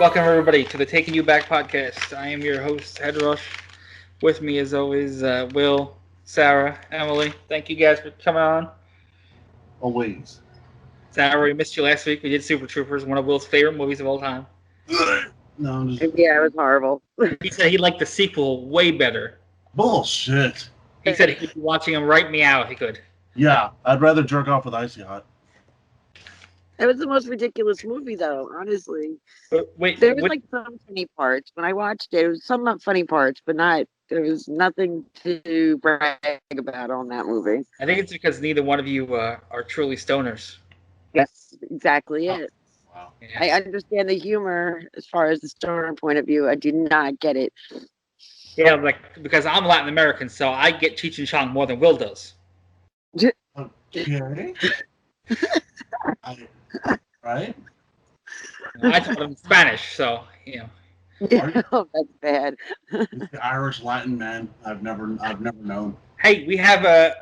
Welcome everybody to the Taking You Back podcast. I am your host, Head Rush. With me, as always, Will, Sarah, Emily. Thank you guys for coming on. Always. Sarah, we missed you last week. We did Super Troopers, one of Will's favorite movies of all time. No, I'm just Yeah, it was horrible. He said he liked the sequel way better. bullshit. He said he'd be watching him right meow if he could. Yeah, I'd rather jerk off with Icy Hot. It was the most ridiculous movie, though. Honestly, But wait, there was like some funny parts when I watched it. There was some not funny parts, but not. There was nothing to brag about on that movie. I think it's because neither one of you are truly stoners. That's exactly Oh. it. Wow. Yeah. I understand the humor as far as the stoner point of view. I do not get it. Yeah, like because I'm Latin American, so I get Cheech and Chong more than Will does. Okay. Right? I taught him Spanish, so you know. Yeah, oh, that's bad. He's the Irish Latin man I've never known. Hey, we have an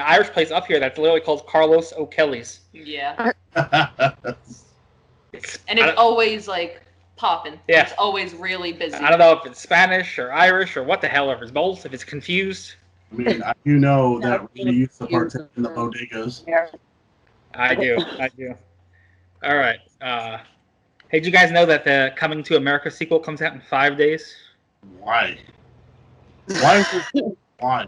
Irish place up here that's literally called Carlos O'Kelly's. Yeah, It's, and it's always like popping. Yeah. It's always really busy. I don't know if it's Spanish or Irish or what the hell, if it's both, if it's confused. I mean, you know that we used to partake in the bodegas. I do. All right. Hey, did you guys know that the Coming to America sequel comes out in 5 days? Why? Why is it? Why?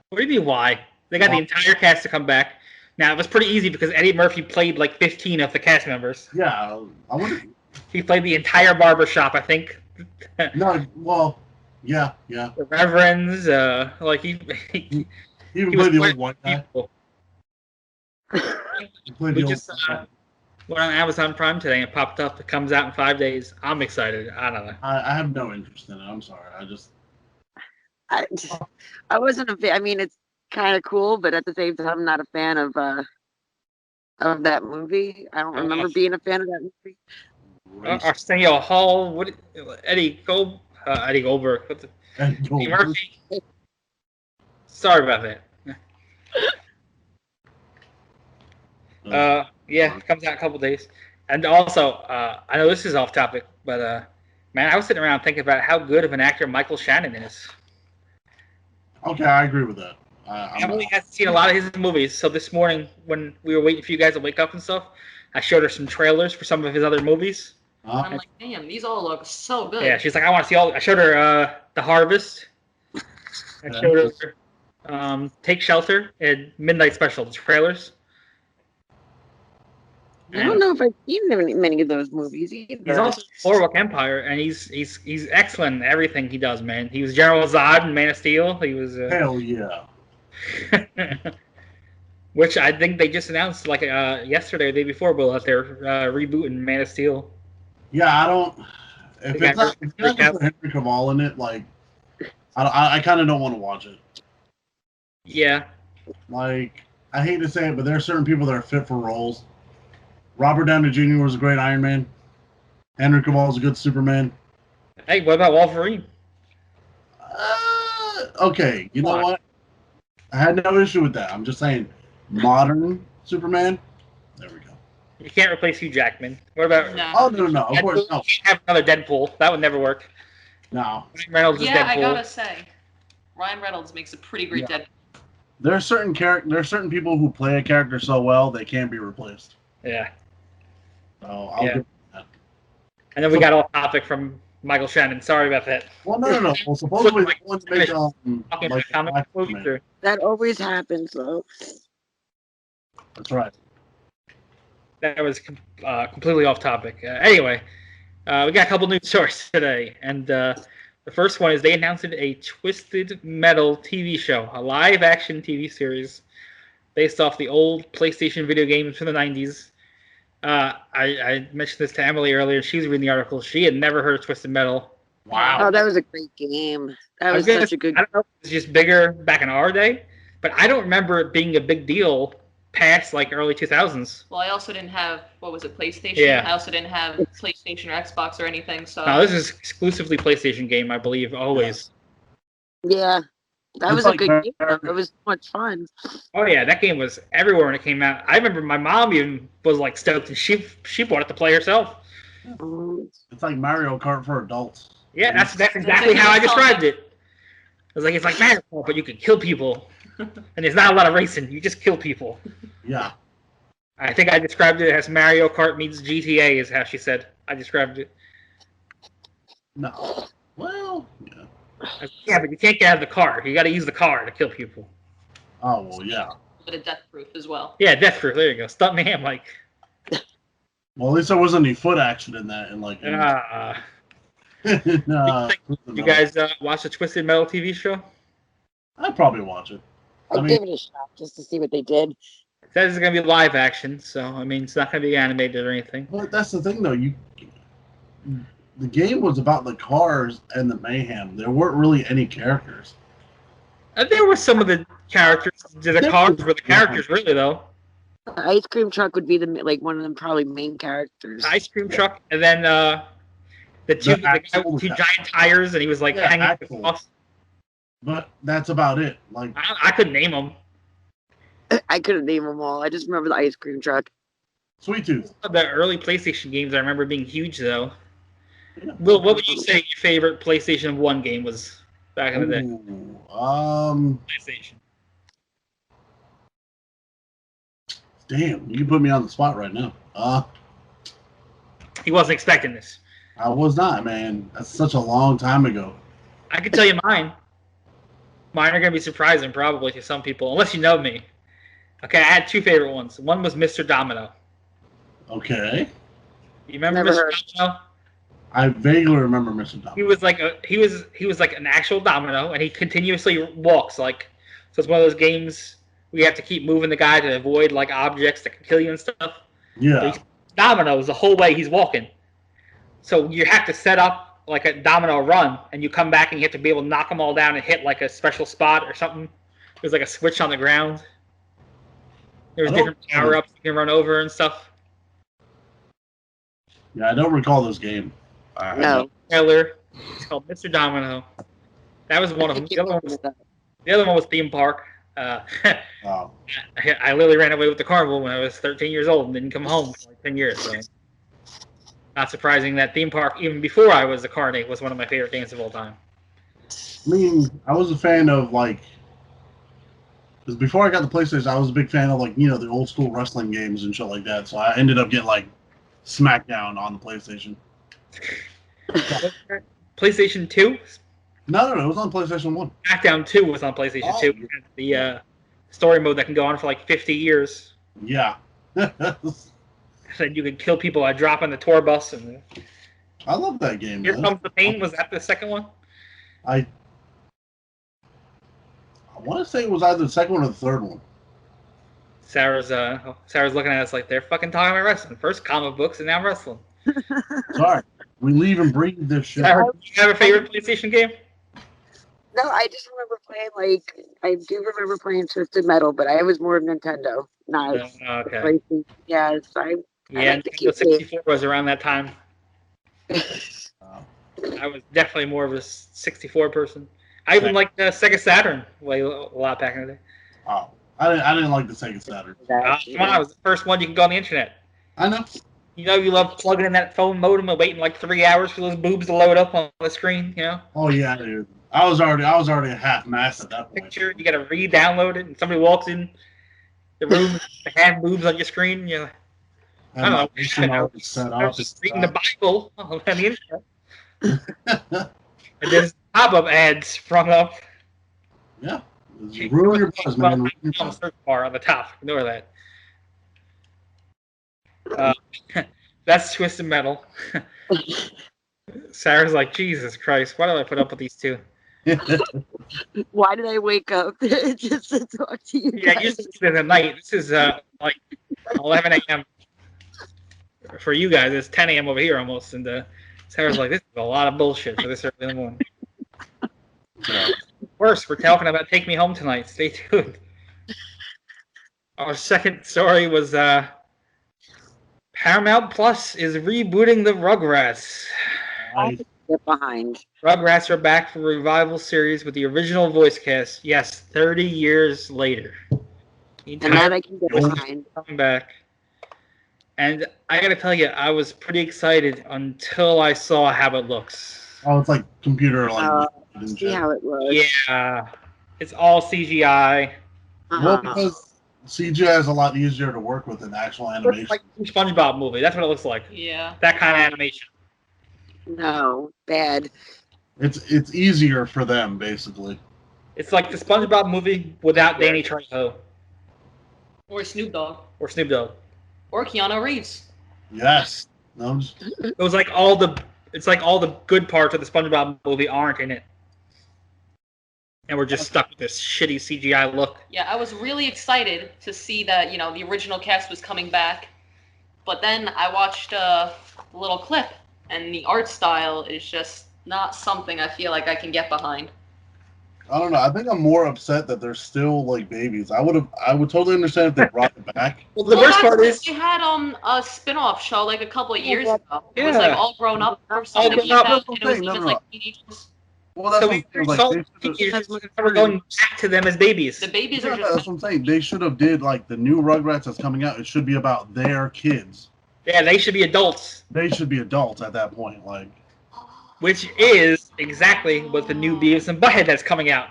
What do you mean, why? They got the entire cast to come back. Now, it was pretty easy because Eddie Murphy played like 15 of the cast members. Yeah, I wonder. He played the entire barbershop, I think. No, well, yeah. The Reverends, like he He even he was played the playing old white guy. people. He played We the old just went on Amazon Prime today and it popped up. It comes out in 5 days. I'm excited. I don't know. I have no interest in it. I'm sorry. I wasn't a fan. I mean, it's kind of cool, but at the same time, I'm not a fan of that movie. I don't remember being a fan of that movie. Arsenio Hall, Eddie Goldberg, Eddie Murphy. Sorry about that. Yeah, it comes out in a couple days. And also, I know this is off topic, but man, I was sitting around thinking about how good of an actor Michael Shannon is. Okay, I agree with that. Emily hasn't seen a lot of his movies, so this morning when we were waiting for you guys to wake up and stuff, I showed her some trailers for some of his other movies. And I'm like, damn, these all look so good. Yeah, she's like, I want to see all. I showed her The Harvest. I showed her Take Shelter and Midnight Special, the trailers. I don't know if I've seen many of those movies either. He's also in Boardwalk Empire, and he's excellent in everything he does, man. He was General Zod in Man of Steel. He was Hell yeah. which I think they just announced like yesterday or the day before, Will, that they're rebooting Man of Steel. Yeah, I don't. If it's not just Henry Cavill in it, like, I kind of don't want to watch it. Yeah. Like, I hate to say it, but there are certain people that are fit for roles. Robert Downey Jr. was a great Iron Man. Henry Cavill is a good Superman. Hey, what about Wolverine? Okay, you know what? I had no issue with that. I'm just saying, modern Superman. There we go. You can't replace Hugh Jackman. What about? No. Oh no! Of course, no. You can't have another Deadpool. That would never work. No. Ryan Reynolds is Yeah, Deadpool. I gotta say, Ryan Reynolds makes a pretty great Deadpool. There are certain people who play a character so well they can't be replaced. Yeah. So I'll give that. And then we got off topic from Michael Shannon. Sorry about that. Well, no. Well, supposedly the ones make Talking like comic Black movies. Superman. Or... That always happens, though. That's right. That was completely off topic. Anyway, we got a couple news stories today, and the first one is they announced a Twisted Metal TV show, a live-action TV series based off the old PlayStation video games from the 90s. I mentioned this to Emily earlier. She's reading the article. She had never heard of Twisted Metal. Wow. Oh, that was a great game. That was such a good. I don't know if it was just bigger back in our day, but I don't remember it being a big deal past like early 2000s. Well, I also didn't have, what was it, PlayStation? Yeah. I also didn't have PlayStation or Xbox or anything, so... No, this is exclusively PlayStation game, I believe, always. Yeah, that It's was like a good very- game. Though. It was so much fun. Oh yeah, that game was everywhere when it came out. I remember my mom even was like stoked, and she bought it to play herself. It's like Mario Kart for adults. Yeah, that's exactly how I described it. I was like, it's like Mario Kart, but you can kill people, and there's not a lot of racing. You just kill people. Yeah. I think I described it as Mario Kart meets GTA, is how she said. I described it. No. Well, yeah. Yeah, but you can't get out of the car. You got to use the car to kill people. Oh, well, yeah. But a death proof as well. Yeah, death proof. There you go. Stuntman, like. Well, at least there wasn't any foot action in that. You guys watch the Twisted Metal TV show? I'd probably watch it. I'd give it a shot just to see what they did. It says it's going to be live action, so, I mean, it's not going to be animated or anything. But that's the thing, though. The game was about the cars and the mayhem. There weren't really any characters. There were some of the characters. The cars were the characters, really, though. The ice cream truck would be one of them probably main characters. The ice cream truck, and then the guy with two giant tires, and he was like hanging off. But that's about it. Like I couldn't name them. I couldn't name them all. I just remember the ice cream truck. Sweet Tooth. The early PlayStation games I remember being huge, though. Yeah. Will, what would you say your favorite PlayStation 1 game was back in the day? PlayStation. Damn, you put me on the spot right now. He wasn't expecting this. I was not, man. That's such a long time ago. I can tell you mine. Mine are going to be surprising probably to some people, unless you know me. Okay, I had two favorite ones. One was Mr. Domino. Okay. You remember Mr. Domino? I vaguely remember Mr. Domino. He was like an actual domino, and he continuously walks like. So it's one of those games where you have to keep moving the guy to avoid like objects that can kill you and stuff. Yeah. So dominoes the whole way he's walking. So you have to set up like a domino run, and you come back and you have to be able to knock them all down and hit like a special spot or something. There's like a switch on the ground. There's different power-ups you can run over and stuff. Yeah, I don't recall this game. No. Trailer. It's called Mr. Domino. That was one of them. The other one was Theme Park. Wow. I literally ran away with the carnival when I was 13 years old and didn't come home for like 10 years. So. Not surprising that Theme Park, even before I was a carny, was one of my favorite games of all time. I mean, I was a fan of like, because before I got the PlayStation, I was a big fan of like, you know, the old school wrestling games and shit like that. So I ended up getting like SmackDown on the PlayStation. PlayStation 2? No, it was on PlayStation 1. SmackDown 2 was on PlayStation 2. The story mode that can go on for like 50 years. Yeah. Then you could kill people by dropping the tour bus. And I love that game. Here Comes the Pain. Was that the second one? I want to say it was either the second one or the third one. Sarah's looking at us like they're fucking talking about wrestling. First comic books and now wrestling. Sorry. We leave and breathe this shit. Sarah, do you have a favorite PlayStation game? No, I just remember playing I do remember playing Twisted Metal, but I was more of Nintendo. Not okay. PlayStation. Yeah, Nintendo 64 was around that time. I was definitely more of a 64 person. I even liked the Sega Saturn a lot back in the day. Oh, I didn't like the Sega Saturn. Come on, it was the first one you could go on the internet. I know. You know you love plugging in that phone modem and waiting like 3 hours for those boobs to load up on the screen, you know? Oh yeah, dude. I was already a half-mast at that point. Picture, you gotta re-download it, and somebody walks in the room with the hand boobs on your screen, and you're like, I don't know. I was just reading the Bible on the internet. And there's pop-up ads sprung up. Yeah. Ruin your buzz, man. Search bar on the top. Ignore that. That's Twisted Metal. Sarah's like, Jesus Christ, why do I put up with these two? Why did I wake up just to talk to you? Yeah, usually it's in the night. This is like 11 a.m. for you guys. It's 10 a.m. over here almost. And Sarah's like, this is a lot of bullshit for this early in the morning. Yeah. Worse, we're talking about Take Me Home Tonight. Stay tuned. Our second story was Paramount Plus is rebooting the Rugrats. Get behind. Rugrats are back for a revival series with the original voice cast. Yes, 30 years later. And that I can get behind. Coming back. And I gotta tell you, I was pretty excited until I saw how it looks. Oh, it's like computer See how it looks. Yeah, it's all CGI. Well, because CGI is a lot easier to work with than actual animation. It's like a SpongeBob movie. That's what it looks like. Yeah. That kind of animation. No, bad. It's easier for them, basically. It's like the SpongeBob movie without Danny Trejo Or Snoop Dogg. or Snoop Dogg. Or Keanu Reeves. Yes. No, It was like all the good parts of the SpongeBob movie aren't in it. And we're just stuck with this shitty CGI look. Yeah, I was really excited to see that, the original cast was coming back. But then I watched a little clip, and the art style is just not something I feel like I can get behind. I don't know. I think I'm more upset that they're still like babies. I would totally understand if they brought it back. Well, the worst part is they had a spin-off show like a couple of years ago. It was Yeah. like all grown up or All something. grown up. And it was even like teenagers. Well, that's so what we I'm saying. saw Like, teenagers never going back to them as babies. The babies yeah, are that's just what I'm saying. They should have did like the new Rugrats that's coming out. It should be about their kids. Yeah, they should be adults, They should be adults at that point. Like, which is exactly what the new Beavis and Butt-Head that's coming out.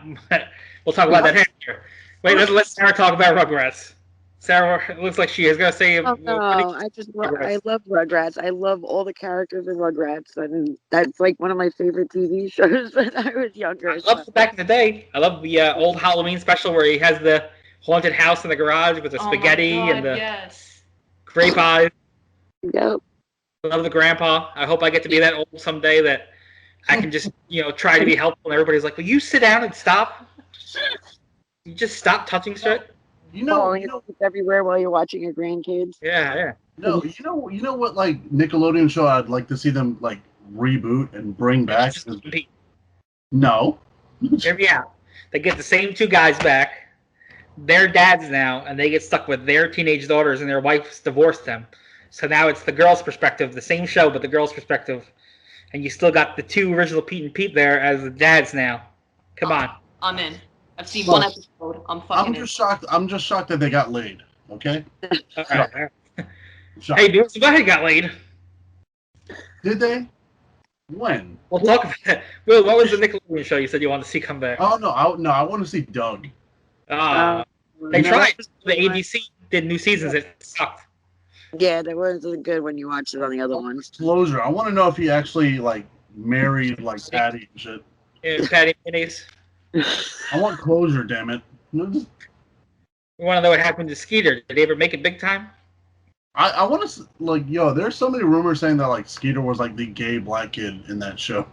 We'll talk about that after. Wait, let Sarah talk about Rugrats. Sarah, it looks like she is going to say... Oh, no, I love Rugrats. I love all the characters in Rugrats, and that's like one of my favorite TV shows when I was younger. I love back in the day. I love the old Halloween special where he has the haunted house in the garage with the spaghetti and the grape pies. Yep. I love the grandpa. I hope I get to be that old someday that I can just, try to be helpful and everybody's like, will you sit down and stop? You just stop touching shit? It's everywhere while you're watching your grandkids. Yeah. No, you know what? Like Nickelodeon show, I'd like to see them like reboot and bring back. No. Yeah, they get the same two guys back. They're dads now, and they get stuck with their teenage daughters, and their wives divorced them. So now it's the girl's perspective, the same show, but the girl's perspective, and you still got the two original Pete and Pete there as the dads now. Come on. I'm in. I've seen one episode. I'm just shocked. I'm just shocked that they got laid. Okay. Hey, Beavis and Butt-Head got laid. Did they? When? We'll talk about that. Will, what was the Nickelodeon show you said you wanted to see come back? Oh no, I want to see Doug. They tried. The ABC did new seasons. It sucked. Yeah, they weren't so good when you watched it on the other ones. Closure. I want to know if he actually like married like Patty and shit. Yeah, Patty Mayonnaise. I want closure, damn it. We want to know what happened to Skeeter. Did he ever make it big time? I want to there's so many rumors saying that like Skeeter was like the gay black kid in that show.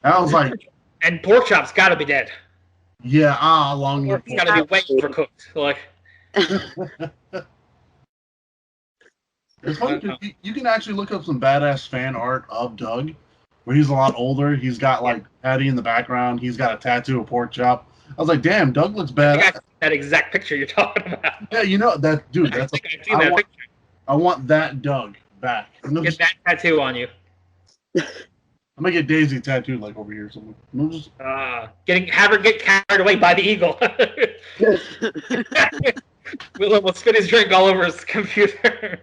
I was like, and Pork Chop's got to be dead. Yeah, long. He's got to be way overcooked. Like. It's funny because you can actually look up some badass fan art of Doug, where he's a lot older. He's got like Patty in the background. He's got a tattoo of Pork Chop. I was like, damn, Doug looks badass. I think that exact picture you're talking about. Yeah, that dude. I've seen that picture. I want that Doug back. Get that tattoo on you. I'm gonna get Daisy tattooed like over here somewhere. Have her get carried away by the eagle. Will almost spit his drink all over his computer.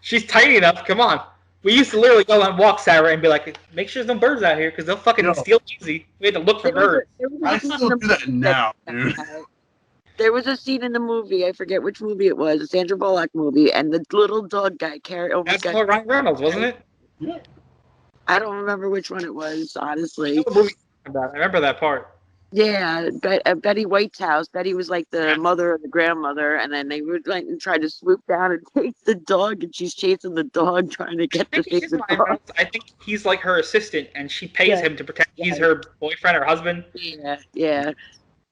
She's tiny enough. Come on. We used to literally go on walks, Sarah, and be like, make sure there's no birds out here because they'll fucking steal easy. We had to look for birds. I still do that now, dude. There was a scene in the movie, I forget which movie it was, a Sandra Bullock movie, and the little dog guy carried over. That's Ryan Reynolds, wasn't it? Yeah. I don't remember which one it was, honestly. I remember that part. Yeah, Betty White's house. Betty was like the mother or the grandmother, and then they would like try to swoop down and take the dog, and she's chasing the dog, trying to get the dog. I think he's like her assistant, and she pays him to pretend he's her boyfriend or husband. Yeah.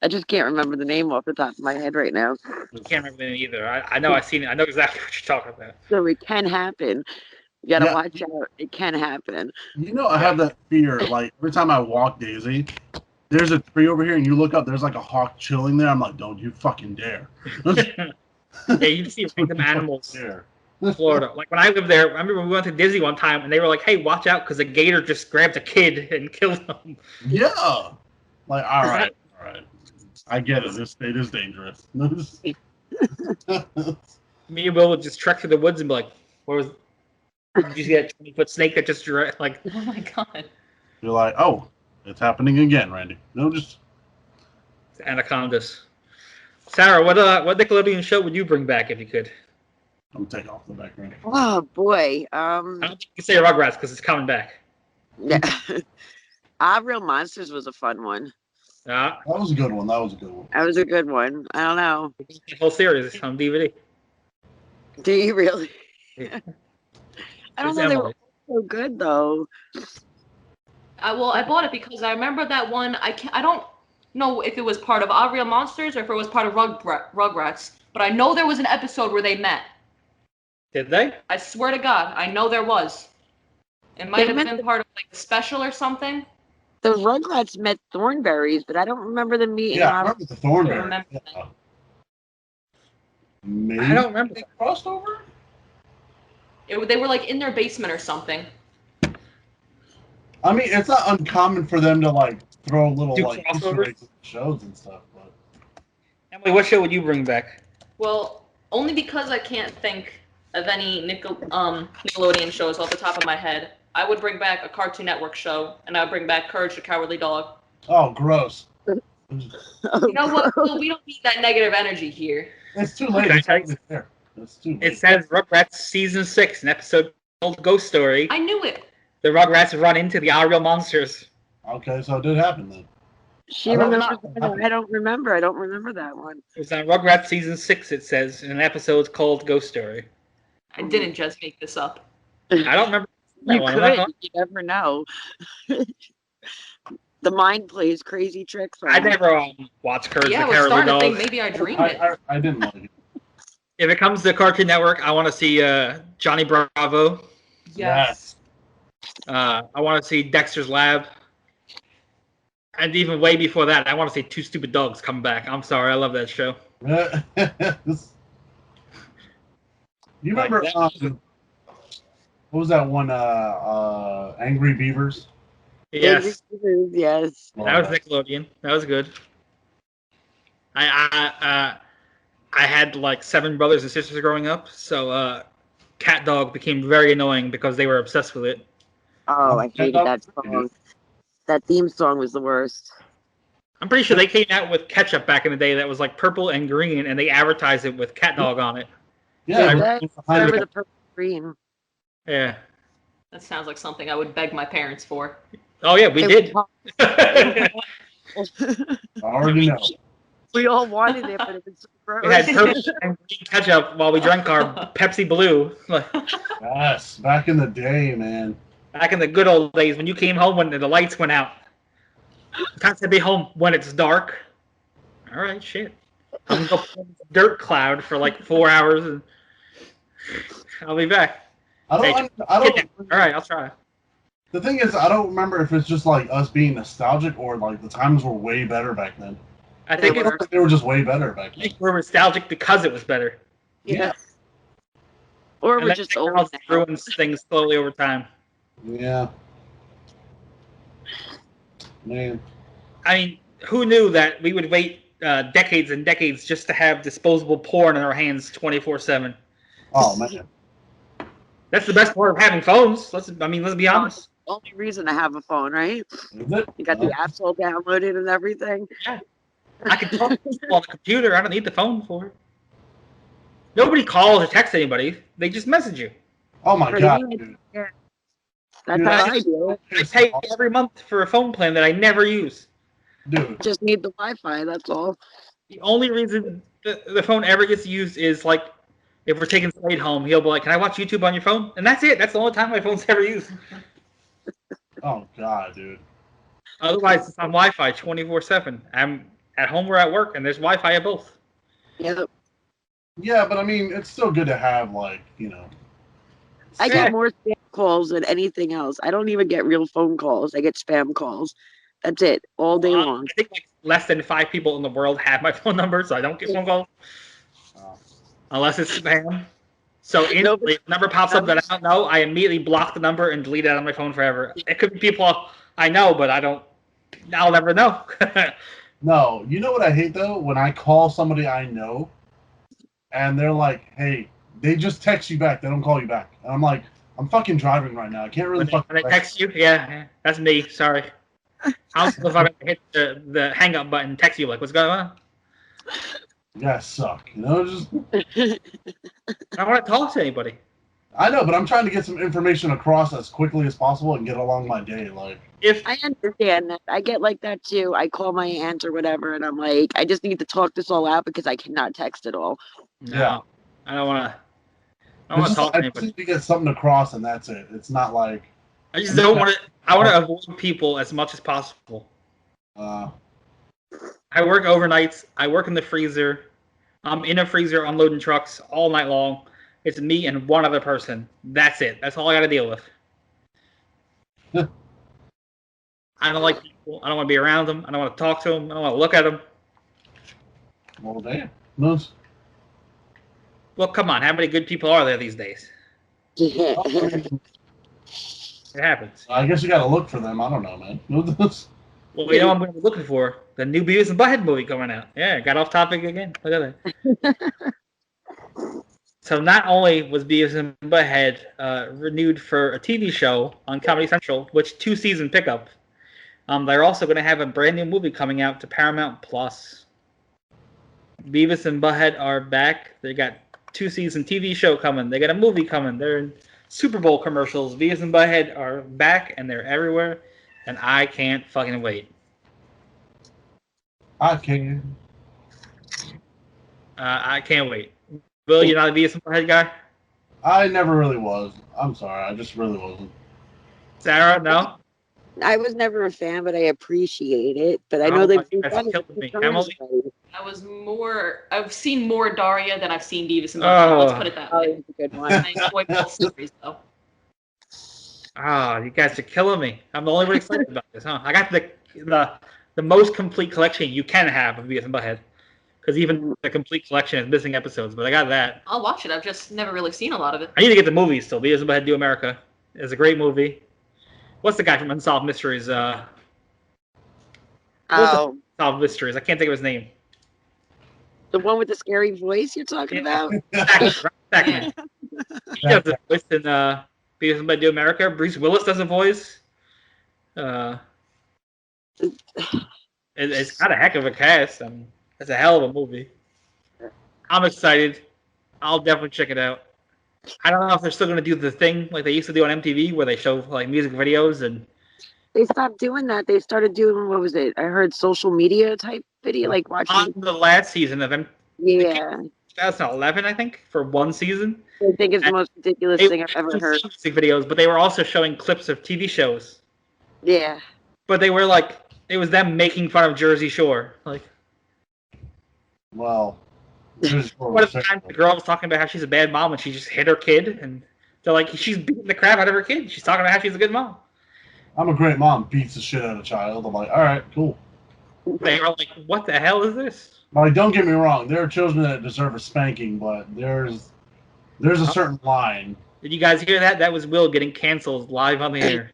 I just can't remember the name off the top of my head right now. I can't remember the name either. I know I've seen it. I know exactly what you're talking about. So it can happen. You gotta watch out. It can happen. I have that fear. Like every time I walk Daisy, there's a tree over here, and you look up, there's like a hawk chilling there. I'm like, don't you fucking dare. Yeah, you see random animals in Florida. Like when I lived there, I remember we went to Disney one time, and they were like, hey, watch out, because a gator just grabbed a kid and killed him. Yeah. Like, all right. I get it. This state is dangerous. Me and Will would just trek through the woods and be like, "Where was? Did you see that 20-foot snake that just like?" Oh my god. You're like, oh, it's happening again, Randy. No, just Anacondas. Sarah, what Nickelodeon show would you bring back if you could? I'm gonna take off the background. Oh boy. I don't think you can say Rugrats because it's coming back. Yeah. Real Monsters was a fun one. Ah, That was a good one. That was a good one. I don't know. the whole series is on DVD. Do you really? Yeah. I don't It's know. They were Emily. so good though. I bought it because I remember that one. I don't know if it was part of Our Real Monsters or if it was part of Rugrats, but I know there was an episode where they met. Did they? I swear to God, I know there was. It might They have met been part of like a special or something. The Rugrats met Thornberries, but I don't remember them meeting. Yeah, I remember the Thornberry. remember Yeah. that. Maybe I don't remember. they crossed over. They were like in their basement or something. I mean, it's not uncommon for them to like throw little Do like Easter crossovers? eggs in shows and stuff, but Emily, what show would you bring back? Well, only because I can't think of any Nickelodeon shows off the top of my head. I would bring back a Cartoon Network show, and I would bring back Courage the Cowardly Dog. oh, gross. You know what? Well, we don't need that negative energy here. It's too late. Okay. It's already there. It's too late. It says Rugrats season 6, an episode called Ghost Story. I knew it. The Rugrats run into the Our Real Monsters. Okay, so it did happen then. She I don't remembers. know. I don't remember. I don't remember that one. It was on Rugrats season 6, it says, in an episode called Ghost Story. I didn't just make this up. I don't remember that You one. could. You never know. The mind plays crazy tricks. I never watched Courage Yeah, I the was Cowardly starting to Dog. think maybe I dreamed it. I didn't like it. If it comes to Cartoon Network, I want to see Johnny Bravo. Yes. I want to see Dexter's Lab. And even way before that, I want to see Two Stupid Dogs come back. I'm sorry, I love that show. You remember what was that one? Angry Beavers. Yes, Yes. that was Nickelodeon. That was good. I had like 7 brothers and sisters growing up, so Cat Dog became very annoying because they were obsessed with it. Oh, I hated that song. That theme song was the worst. I'm pretty sure they came out with ketchup back in the day that was like purple and green, and they advertised it with Cat Dog on it. Yeah, I remember the purple green. Yeah. That sounds like something I would beg my parents for. Oh yeah, we did. I already know. We all wanted it, but it was so gross. We had purple and green ketchup while we drank our Pepsi Blue. Yes, back in the day, man. Back in the good old days when you came home when the lights went out. Sometimes I'd be home when it's dark. All right, shit. I'm gonna go play in this dirt cloud for like 4 hours and I'll be back. I don't. All right, I'll try. The thing is, I don't remember if it's just like us being nostalgic or like the times were way better back then. I think They were just way better back I then. think we're nostalgic because it was better. Yeah. Or And we're then just old technology now. ruins things slowly over time. Yeah. Man. I mean, who knew that we would wait decades and decades just to have disposable porn in our hands 24/7? Oh man. That's the best part of having phones. Let's be honest. Only reason to have a phone, right? Is it? You got the apps all downloaded and everything. I can talk to people on the computer. I don't need the phone for it. Nobody calls or texts anybody. They just message you. Oh my Pretty god, much. dude. Yeah. That's Dude, how I do it. I pay every month for a phone plan that I never use. Dude. Just need the Wi-Fi. That's all. The only reason the phone ever gets used is like if we're taking Slade home, he'll be like, "Can I watch YouTube on your phone?" And that's it. That's the only time my phone's ever used. Oh god, dude. Otherwise, it's on Wi-Fi 24/7. I'm at home or at work, and there's Wi-Fi at both. Yep. Yeah, but I mean, it's still good to have like, you know. I get more spam calls than anything else. I don't even get real phone calls. I get spam calls. That's it, all day long. I think like less than 5 people in the world have my phone number, so I don't get phone calls unless it's spam. So instantly, if a number pops up that I don't know, I immediately block the number and delete it on my phone forever. It could be people I know, but I'll never know. No, you know what I hate though? When I call somebody I know and they're like, "Hey, they just text you back. They don't call you back. And I'm like, I'm fucking driving right now. I can't really When they text you, yeah, that's me. Sorry. I'll if I hit the hang up button, text you like, what's going on? You guys suck. You know, just I don't want to talk to anybody. I know, but I'm trying to get some information across as quickly as possible and get along my day. Like, If I understand that. I get like that too. I call my aunt or whatever, and I'm like, I just need to talk this all out because I cannot text at all. no, Yeah. I don't want to. I don't want to talk to I anybody. just need to get something across, and that's it. It's not like I just don't want to. I want to avoid people as much as possible. I work overnights. I work in the freezer. I'm in a freezer unloading trucks all night long. It's me and one other person. That's it. That's all I got to deal with. I don't like people. I don't want to be around them. I don't want to talk to them. I don't want to look at them. well, damn. No. Well, come on. How many good people are there these days? It happens. I guess you got to look for them. I don't know, man. Well, you know what I'm going to be looking for? The new Beavis and Butt-Head movie coming out. Yeah, got off topic again. Look at that. So not only was Beavis and Butt-Head renewed for a TV show on Comedy Central, which 2-season pickup, they're also going to have a brand new movie coming out to Paramount Plus. Beavis and Butt-Head are back. They got 2-season TV show coming. They got a movie coming. They're in Super Bowl commercials. Beavis and Butt-Head are back, and they're everywhere. And I can't fucking wait. I can. I can't wait. Will, you're not a Beavis and Butt-Head guy? I never really was. I'm sorry. I just really wasn't. Sarah, no? I was never a fan, but I appreciate it. But I know they've that's killed me. Emily? I've seen more Daria than I've seen Beavis and Butt-Head. Let's put it that Oh, way. that's a good one. I enjoy both stories, though. Ah, you guys are killing me. I'm the only one excited about this, huh? I got the most complete collection you can have of Beavis and Butt-Head. Because even the complete collection is missing episodes, but I got that. I'll watch it. I've just never really seen a lot of it. I need to get the movies still. Beavis and Butt-Head Do America. It's a great movie. What's the guy from Unsolved Mysteries? Unsolved Mysteries. I can't think of his name. The one with the scary voice you're talking about? Stackman. He does the voice in Beavis and Butt-Head Do America. Bruce Willis does a voice. It's got a heck of a cast. It's a hell of a movie. I'm excited. I'll definitely check it out. I don't know if they're still going to do the thing like they used to do on MTV where they show like music videos and. They stopped doing that. They started doing, what was it? I heard social media type video, like watching. On the last season of them. Yeah. 2011, I think, for one season. I think it's the most ridiculous thing I've ever heard. Music videos, but they were also showing clips of TV shows. Yeah. But they were like, it was them making fun of Jersey Shore. Like, well, what if the time the girl was talking about how she's a bad mom and she just hit her kid, and they're like, she's beating the crap out of her kid. She's talking about how she's a good mom. I'm a great mom. Beats the shit out of a child. I'm like, all right, cool. They are like, what the hell is this? Like, don't get me wrong. There are children that deserve a spanking, but there's a certain line. Did you guys hear that? That was Will getting canceled live on the air.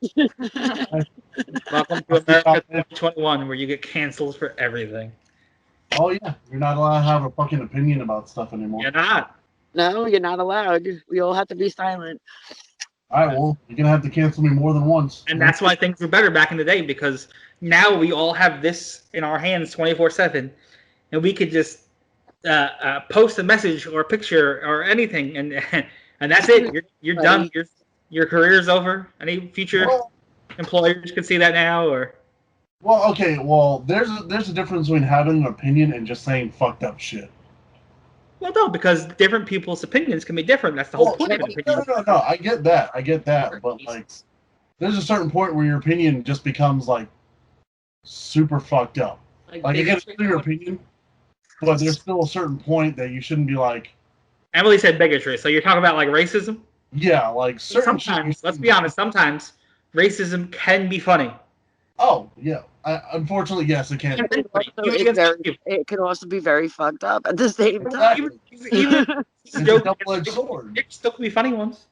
Welcome to America 2021, where you get canceled for everything. Oh yeah, you're not allowed to have a fucking opinion about stuff anymore. You're not. No, you're not allowed. We all have to be silent. All right, well, you're gonna have to cancel me more than once. And that's why things were better back in the day, because now we all have this in our hands 24/7, and we could just post a message or a picture or anything, and that's it. You're done. Your career's over. Any future employers can see that now, or. Well, okay. Well, there's a difference between having an opinion and just saying fucked up shit. Well, no, because different people's opinions can be different. That's the whole point of an opinion. No. I get that. But like, there's a certain point where your opinion just becomes like super fucked up. Like you get your opinion, but there's still a certain point that you shouldn't be like. Emily said bigotry, so you're talking about like racism? Yeah, like certain. Sometimes, let's be honest. Sometimes racism can be funny. Oh yeah. Unfortunately, yes, it can. It can also be very fucked up at the same time. Even double-edged sword. There still can be funny ones,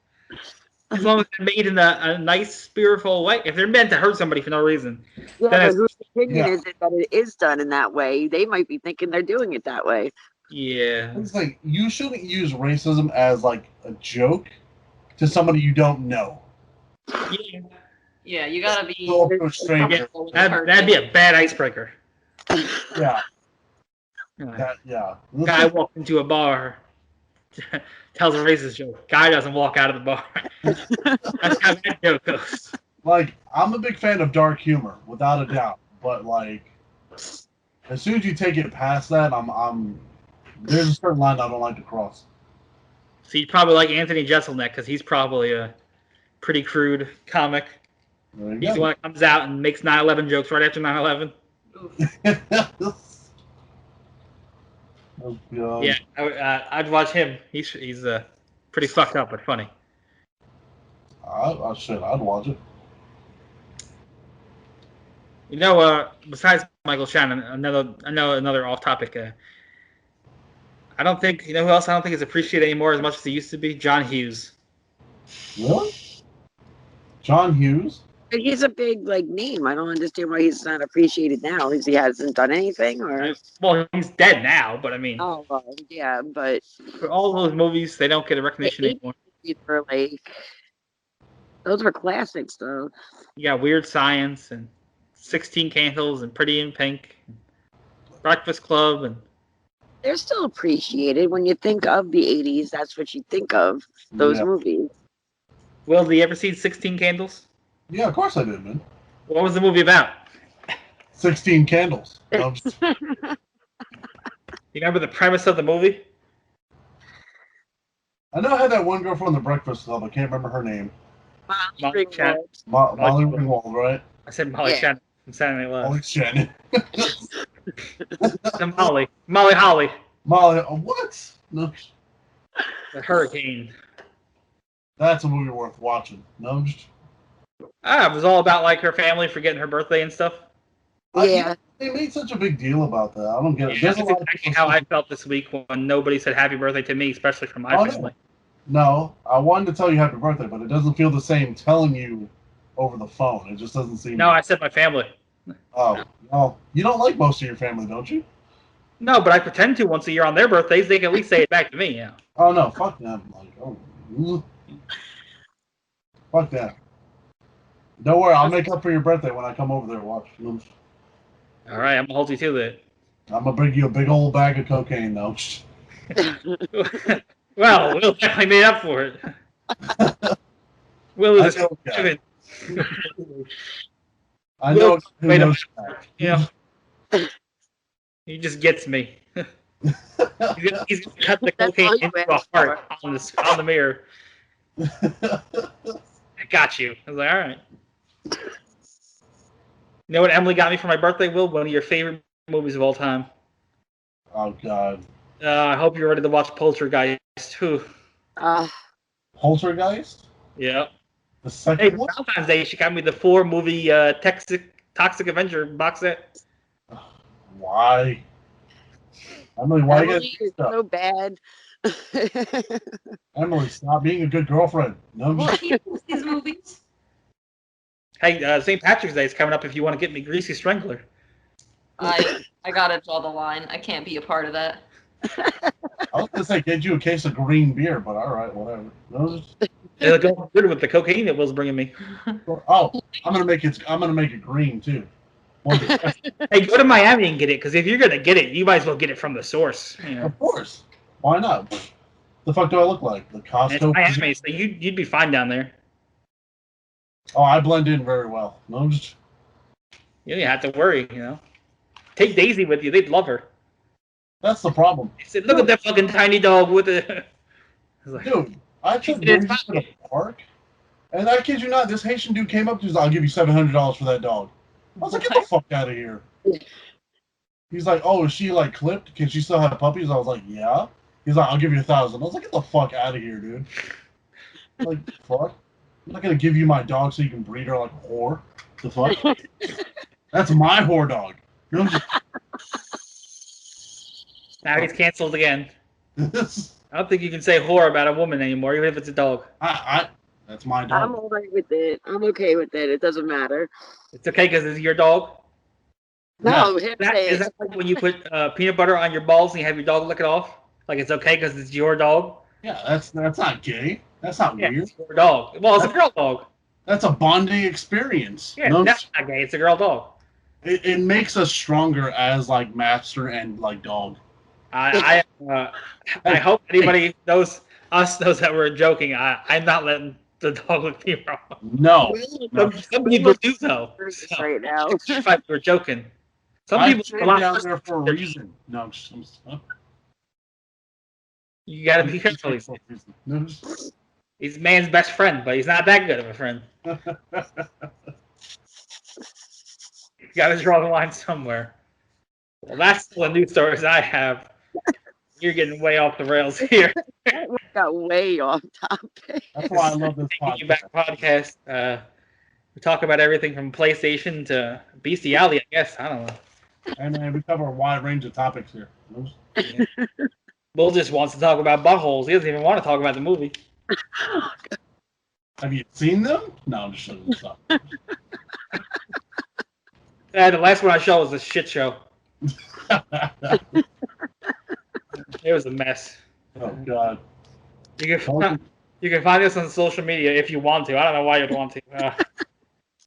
as long as they're made in a nice, spiritual way. If they're meant to hurt somebody for no reason, yeah, but whose opinion is it that it is done in that way? They might be thinking they're doing it that way. Yeah. It's like you shouldn't use racism as like a joke to somebody you don't know. Yeah. Yeah, you gotta be. Go up to a stranger. That'd be a bad icebreaker. Yeah. Yeah. Yeah. Guy walks into a bar, tells a racist joke. Guy doesn't walk out of the bar. That's how that joke goes. Like, I'm a big fan of dark humor, without a doubt. But like, as soon as you take it past that, there's a certain line I don't like to cross. So you probably like Anthony Jeselnik because he's probably a pretty crude comic. He's the one that comes out and makes 9/11 jokes right after 9/11. Oh, God. Yeah, I'd watch him. He's pretty fucked up but funny. I'd watch it. You know, besides Michael Shannon, another off topic. I don't think who else I don't think is appreciated anymore as much as he used to be. John Hughes. Really? John Hughes? But he's a big name. I don't understand why he's not appreciated now. He hasn't done anything, or Well, he's dead now, but I mean, oh well, yeah, but for all those movies, they don't get a recognition anymore. Were those were classics, though. You got Weird Science and 16 Candles and Pretty in Pink, and Breakfast Club, and they're still appreciated when you think of the '80s. That's what you think of those movies. Will, do you ever see 16 Candles? Yeah, of course I did, man. What was the movie about? 16 Candles. You remember the premise of the movie? I know I had that one girl from the Breakfast Club. I can't remember her name. Molly Shannon. Molly Ringwald, right? I said Molly Shannon from Saturday Night Live. Molly Shannon. Molly Holly. Molly, what? No. The Hurricane. That's a movie worth watching. No, It was all about her family forgetting her birthday and stuff. Yeah. They made such a big deal about that. I don't get it. That's exactly how I felt this week when nobody said happy birthday to me, especially from my family. No, I wanted to tell you happy birthday, but it doesn't feel the same telling you over the phone. It just doesn't seem. No, I said my family. Oh, well, you don't like most of your family, don't you? No, but I pretend to once a year on their birthdays. They can at least say it back to me, yeah. Oh, no, fuck them. Fuck that. Don't worry, I'll make up for your birthday when I come over there and watch. All right, I'm going to hold you to that. I'm going to bring you a big old bag of cocaine, though. Well, Will definitely made up for it. Will is I know. He just gets me. He's gonna cut the cocaine into a heart on the mirror. I got you. I was like, all right. You know what Emily got me for my birthday, Will? One of your favorite movies of all time. Oh, God. I hope you're ready to watch Poltergeist too. Poltergeist? Yeah. The second one? Valentine's Day, she got me the 4-movie Toxic Avenger box set. Why? Emily, why Emily is so bad. Emily, stop being a good girlfriend. No, These movies. Hey, St. Patrick's Day is coming up if you want to get me Greasy Strangler. I gotta draw the line. I can't be a part of that. I was gonna say get you a case of green beer, but all right, whatever. It'll go good with the cocaine that Will's bringing me. Oh, I'm gonna make it green too. Hey, go to Miami and get it, because if you're gonna get it, you might as well get it from the source. You know? Of course. Why not? The fuck do I look like? The Costco? It's Miami, so you'd be fine down there. Oh, I blend in very well. No, just. You don't have to worry, you know. Take Daisy with you; they'd love her. That's the problem. He said, "Look at that fucking tiny dog with it." Dude, I took Daisy to the park, and I kid you not, this Haitian dude came up to us. I'll give you $700 for that dog. I was like, get the fuck out of here. He's like, oh, is she like clipped? Can she still have puppies? I was like, yeah. He's like, I'll give you $1,000. I was like, get the fuck out of here, dude. Like, fuck. I'm not gonna give you my dog so you can breed her like a whore. The fuck? That's my whore dog. No, now he's canceled again. I don't think you can say whore about a woman anymore, even if it's a dog. That's my dog. I'm all right with it. I'm okay with it. It doesn't matter. It's okay because it's your dog? No, him Is saying that like when you put peanut butter on your balls and you have your dog lick it off? Like it's okay because it's your dog? Yeah, that's not gay. That's not Yeah, weird. it's your dog. Well, it's a girl dog. That's a bonding experience. Yeah, No, that's not gay. It's a girl dog. it makes us stronger as like master and like dog. I hope anybody knows that we're joking. I'm not letting the dog lick me wrong. No, no. Some people do though. So, right now. if I were joking. Some I people stayed down there for a reason. No, You gotta be careful. He's man's best friend, but he's not that good of a friend. You gotta draw the line somewhere. Well, that's the news stories I have. You're getting way off the rails here. We got way off topic. That's why I love this Taking you podcast. back podcast. We talk about everything from PlayStation to bestiality, I guess. I don't know. And then we cover a wide range of topics here. Yeah. Bull just wants to talk about buttholes. He doesn't even want to talk about the movie. Have you seen them? No, I'm just showing you stuff. The last one I showed was a shit show. It was a mess. Oh God. You can find us on social media if you want to. I don't know why you'd want to.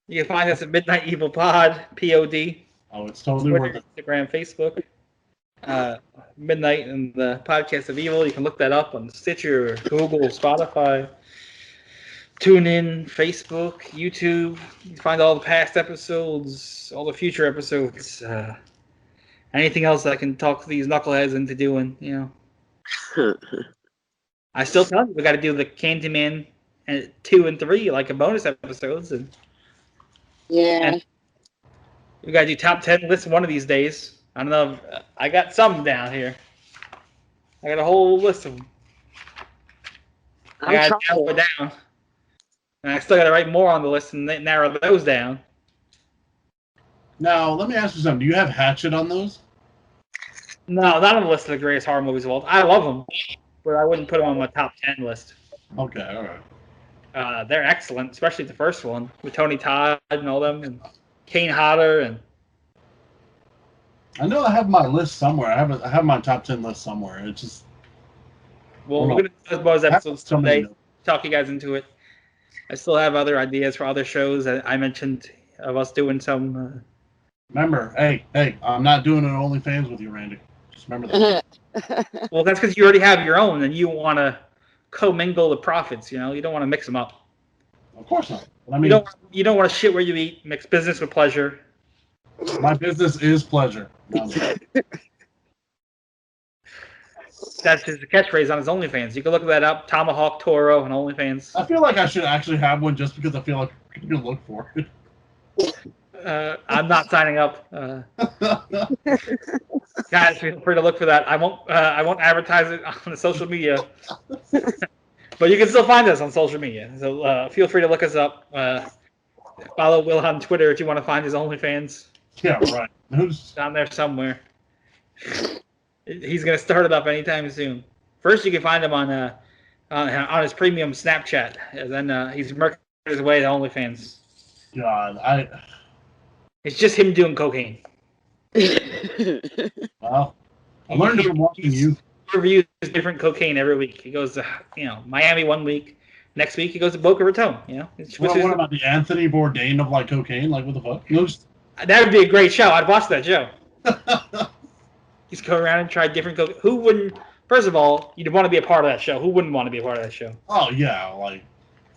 You can find us at Midnight Evil Pod, P-O-D. Oh, it's totally Twitter, worth it. Instagram, Facebook. Midnight and the Podcast of Evil. You can look that up on Stitcher, Google, Spotify, TuneIn, Facebook, YouTube. You can find all the past episodes, all the future episodes. Anything else I can talk these knuckleheads into doing, you know. I still tell you, we got to do the Candyman 2 and 3, like a bonus episodes. And we got to do top 10 lists one of these days. I don't know. I got some down here. I got a whole list of them. I got to narrow it down. And I still got to write more on the list and narrow those down. Now, let me ask you something. Do you have Hatchet on those? No, not on the list of the greatest horror movies of all time. I love them, but I wouldn't put them on my top 10 list. Okay, all right. They're excellent, especially the first one with Tony Todd and all them, and Kane Hodder. And I know I have my list somewhere. I have my top 10 list somewhere. It's just. we're going to do those episodes someday. Notes. Talk you guys into it. I still have other ideas for other shows that I mentioned of us doing some. Remember, hey, I'm not doing an OnlyFans with you, Randy. Just remember that. Well, that's because you already have your own, and you want to commingle the profits. You know, you don't want to mix them up. Of course not. But I mean, you don't want to shit where you eat. Mix business with pleasure. my business is pleasure. That's his catchphrase on his OnlyFans. You can look that up. Tomahawk Toro and OnlyFans. I feel like I should actually have one just because I feel like I can look for it. I'm not signing up. Guys, feel free to look for that. I won't advertise it on the social media, but you can still find us on social media. So feel free to look us up. Follow Will on Twitter if you want to find his OnlyFans. Yeah, right. Down there somewhere. He's gonna start it up anytime soon. First, you can find him on his premium Snapchat, and then he's making his way to OnlyFans. God, It's just him doing cocaine. Well, I learned from watching you. He reviews different cocaine every week. He goes to, Miami one week. Next week he goes to Boca Raton. What about the Anthony Bourdain of like cocaine? Like what the fuck? That would be a great show. I'd watch that show. He's going around and try different cocaine. Who wouldn't? First of all, you'd want to be a part of that show. Who wouldn't want to be a part of that show? Oh yeah, like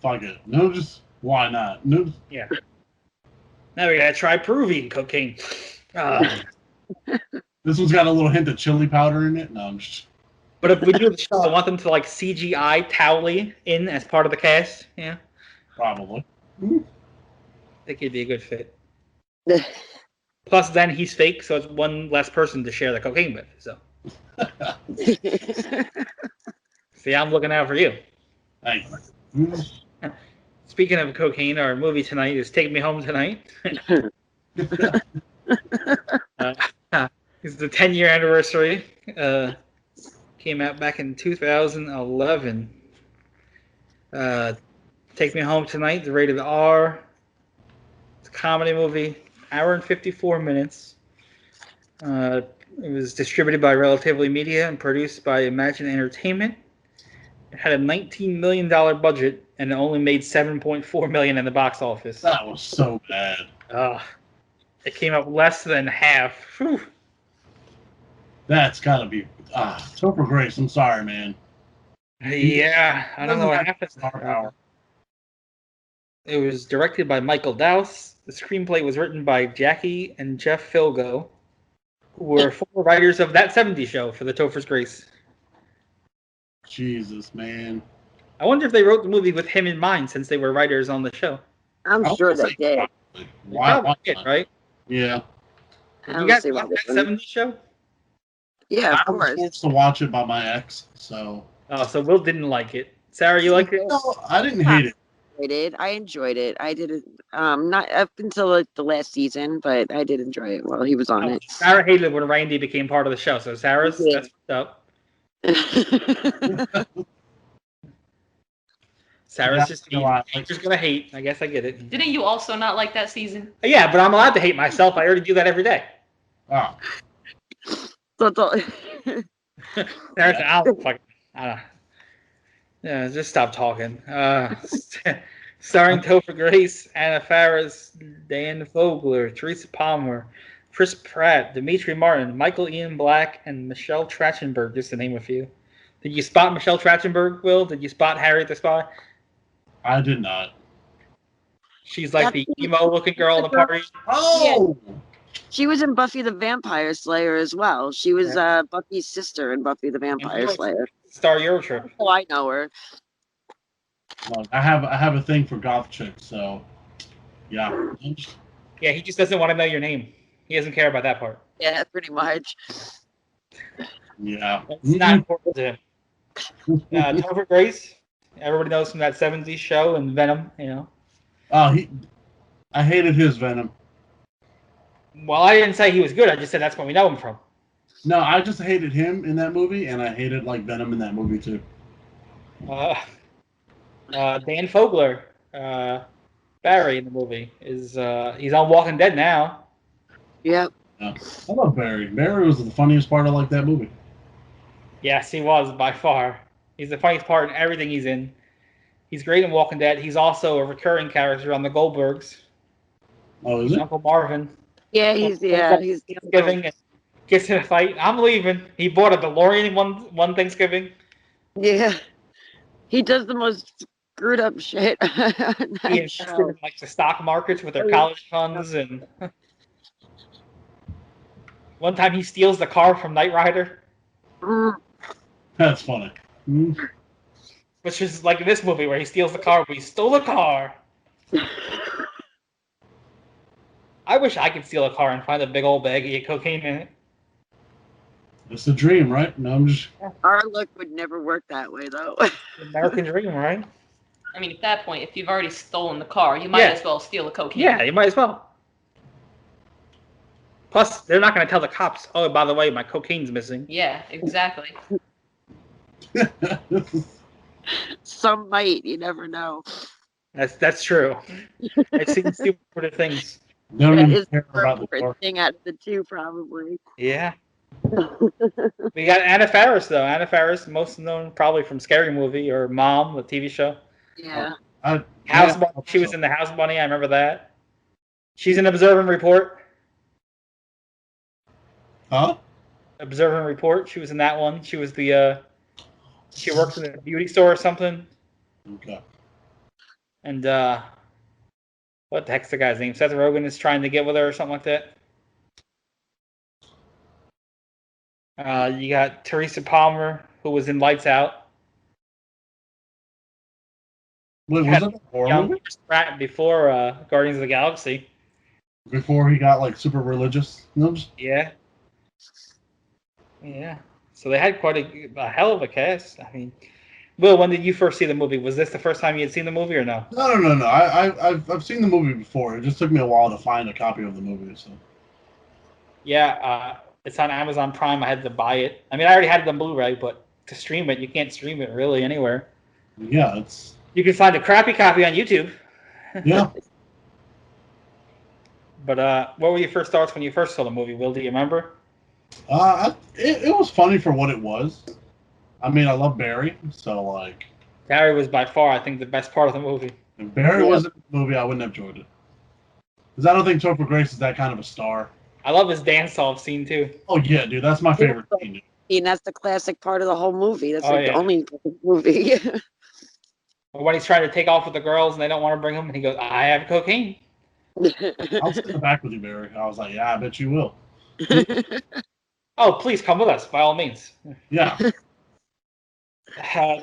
fuck it. Why not? Yeah. Now we gotta try Peruvian cocaine. This one's got a little hint of chili powder in it. No, I'm just. But if we do the show, I want them to like CGI Towley in as part of the cast. Yeah. Probably. I think he'd be a good fit. Plus, then he's fake, so it's one less person to share the cocaine with. So. See, I'm looking out for you. Hey. Speaking of cocaine, our movie tonight is Take Me Home Tonight. It's the 10-year anniversary. Came out back in 2011. Take Me Home Tonight, the rated R. It's a comedy movie, hour and 54 minutes. It was distributed by Relatively Media and produced by Imagine Entertainment. It had a $19 million budget and it only made $7.4 million in the box office. That was so bad. It came up less than half. Whew. That's gotta be Topher Grace. I'm sorry, man. Yeah, I don't know what happened. Star power. It was directed by Michael Dowse. The screenplay was written by Jackie and Jeff Filgo, who were former writers of That 70s Show for the Topher's Grace. Jesus, man. I wonder if they wrote the movie with him in mind, since they were writers on the show. I'm sure they did. Why Did, right? Yeah. I You don't guys see why watch they That wouldn't. 70s Show? Yeah, of I was course. forced to watch it by my ex, so. Oh, so Will didn't like it. Sarah, you liked it? No, I didn't hate it. I enjoyed it. I did it. Not up until like, the last season, but I did enjoy it while he was on it. Sarah hated it when Randy became part of the show, so Sarah's Yeah. that's fucked up. Sarah's just gonna hate. I guess I get it. Didn't you also not like that season? Yeah, but I'm allowed to hate myself. I already do that every day. Oh. So Sarah's, I don't know. Yeah, just stop talking. Starring Topher Grace, Anna Faris, Dan Fogler, Teresa Palmer, Chris Pratt, Dimitri Martin, Michael Ian Black, and Michelle Trachtenberg, just to name a few. Did you spot Michelle Trachtenberg, Will? Did you spot Harriet the Spy? I did not. She's like the emo-looking girl in the party. Oh! Yeah. She was in Buffy the Vampire Slayer as well. She was Buffy's sister in Buffy the Vampire Slayer. Star Eurotrip. Oh, I know her. Look, I have a thing for goth chicks, so yeah. Yeah, he just doesn't want to know your name. He doesn't care about that part. Yeah, pretty much. Yeah. It's not important to him. Topher Grace, everybody knows from That 70s Show and Venom, you know. Oh, I hated his Venom. Well, I didn't say he was good. I just said that's where we know him from. No, I just hated him in that movie, and I hated like Venom in that movie too. Dan Fogler, Barry in the movie is he's on Walking Dead now. Yep. Yeah. I love Barry. Barry was the funniest part of like that movie. Yes, he was by far. He's the funniest part in everything he's in. He's great in Walking Dead. He's also a recurring character on the Goldbergs. Oh, is it? Uncle Marvin. Yeah, he's Thanksgiving and gets in a fight. I'm leaving. He bought a DeLorean one Thanksgiving. Yeah. He does the most screwed up shit. He invested in like the stock markets with their college funds, and one time he steals the car from Knight Rider. That's funny. Which is like in this movie where he steals the car, but he stole the car. I wish I could steal a car and find a big old bag of cocaine in it. It's a dream, right? No, I'm just. Our luck would never work that way, though. American dream, right? I mean, at that point, if you've already stolen the car, you might as well steal the cocaine. Yeah, you might as well. Plus, they're not going to tell the cops, oh, by the way, my cocaine's missing. Yeah, exactly. Some might, you never know. That's true. I've seen stupider things. Don't That even is care the about the car. worst thing out of the two, probably. Yeah. We got Anna Faris, though. Anna Faris, most known probably from Scary Movie or Mom, the TV show. Yeah. House Bunny. She was in the House Bunny. I remember that. She's in Observe and Report. Huh? Observe and Report. She was in that one. She was the. She works in a beauty store or something. Okay. And what the heck's the guy's name? Seth Rogen is trying to get with her or something like that. You got Teresa Palmer, who was in Lights Out. Wait, was it a horror movie? Chris Pratt before Guardians of the Galaxy. Before he got like super religious? No, Yeah. Yeah. So they had quite a hell of a cast. I mean, Will, when did you first see the movie? Was this the first time you had seen the movie or no? No. I've seen the movie before. It just took me a while to find a copy of the movie. So. Yeah, it's on Amazon Prime. I had to buy it. I mean, I already had it on Blu-ray, but to stream it, you can't stream it really anywhere. Yeah, it's. You can find a crappy copy on YouTube. Yeah. But what were your first thoughts when you first saw the movie, Will? Do you remember? It was funny for what it was. I mean, I love Barry, so like, Barry was by far, I think, the best part of the movie. if Barry Yep. was in the movie, I wouldn't have enjoyed it. Because I don't think Topher Grace is that kind of a star. I love his dance-off scene, too. Oh, yeah, dude, that's my favorite scene. And that's the classic part of the whole movie. That's Oh, like yeah. the only movie. Or when he's trying to take off with the girls and they don't want to bring him, and he goes, I have cocaine. I'll sit in the back with you, Barry. I was like, yeah, I bet you will. Oh, please come with us, by all means. Yeah.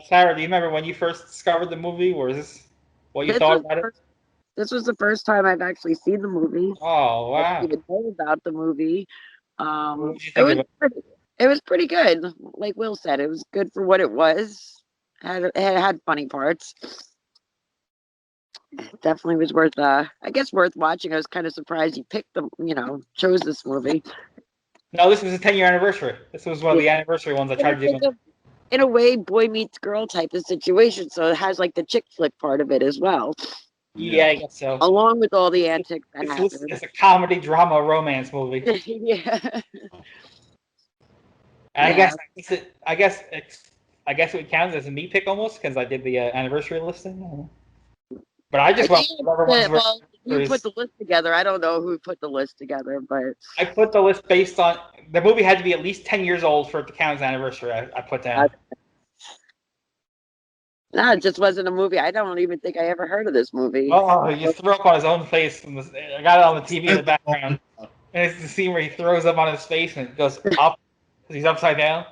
Sarah, do you remember when you first discovered the movie? Or is this what you This thought was about it? This was the first time I've actually seen the movie. Oh, I wow. didn't even know about the movie. What did you think of it? It was pretty good. Like Will said, it was good for what it was. Had funny parts. Definitely was worth worth watching. I was kind of surprised you picked them, chose this movie. No, this was a 10-year anniversary. This was one of the anniversary ones I tried to do. In a way, boy meets girl type of situation, so it has like the chick flick part of it as well. Yeah, I guess so. Along with all the antics that It's happen. a comedy, drama, romance movie. Yeah. And Yeah. I guess it would count as a me pick almost because I did the anniversary listing. But I just went with whatever ones were. Well, you put the list together. I don't know who put the list together, but I put the list based on the movie had to be at least 10 years old for it to count as anniversary. I put down. no, it just wasn't a movie. I don't even think I ever heard of this movie. Oh, he threw up on his own face. I got it on the TV in the background. And it's the scene where he throws up on his face and it goes up because he's upside down.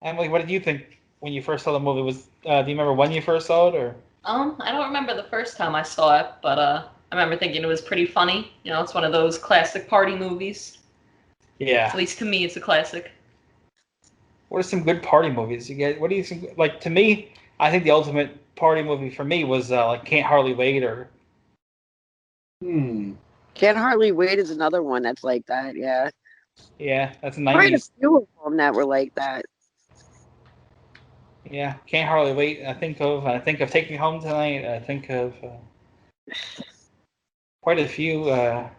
Emily, what did you think when you first saw the movie? Do you remember when you first saw it, or? I don't remember the first time I saw it, but I remember thinking it was pretty funny. You know, it's one of those classic party movies. Yeah. At least to me, it's a classic. What are some good party movies you get? What do you think? Like, to me, I think the ultimate party movie for me was like Can't Hardly Wait or. Can't Hardly Wait is another one that's like that. Yeah. Yeah, that's a Quite a 90s. few of them that were like that. Yeah, Can't Hardly Wait. I think of Take Me Home Tonight. I think of quite a few. What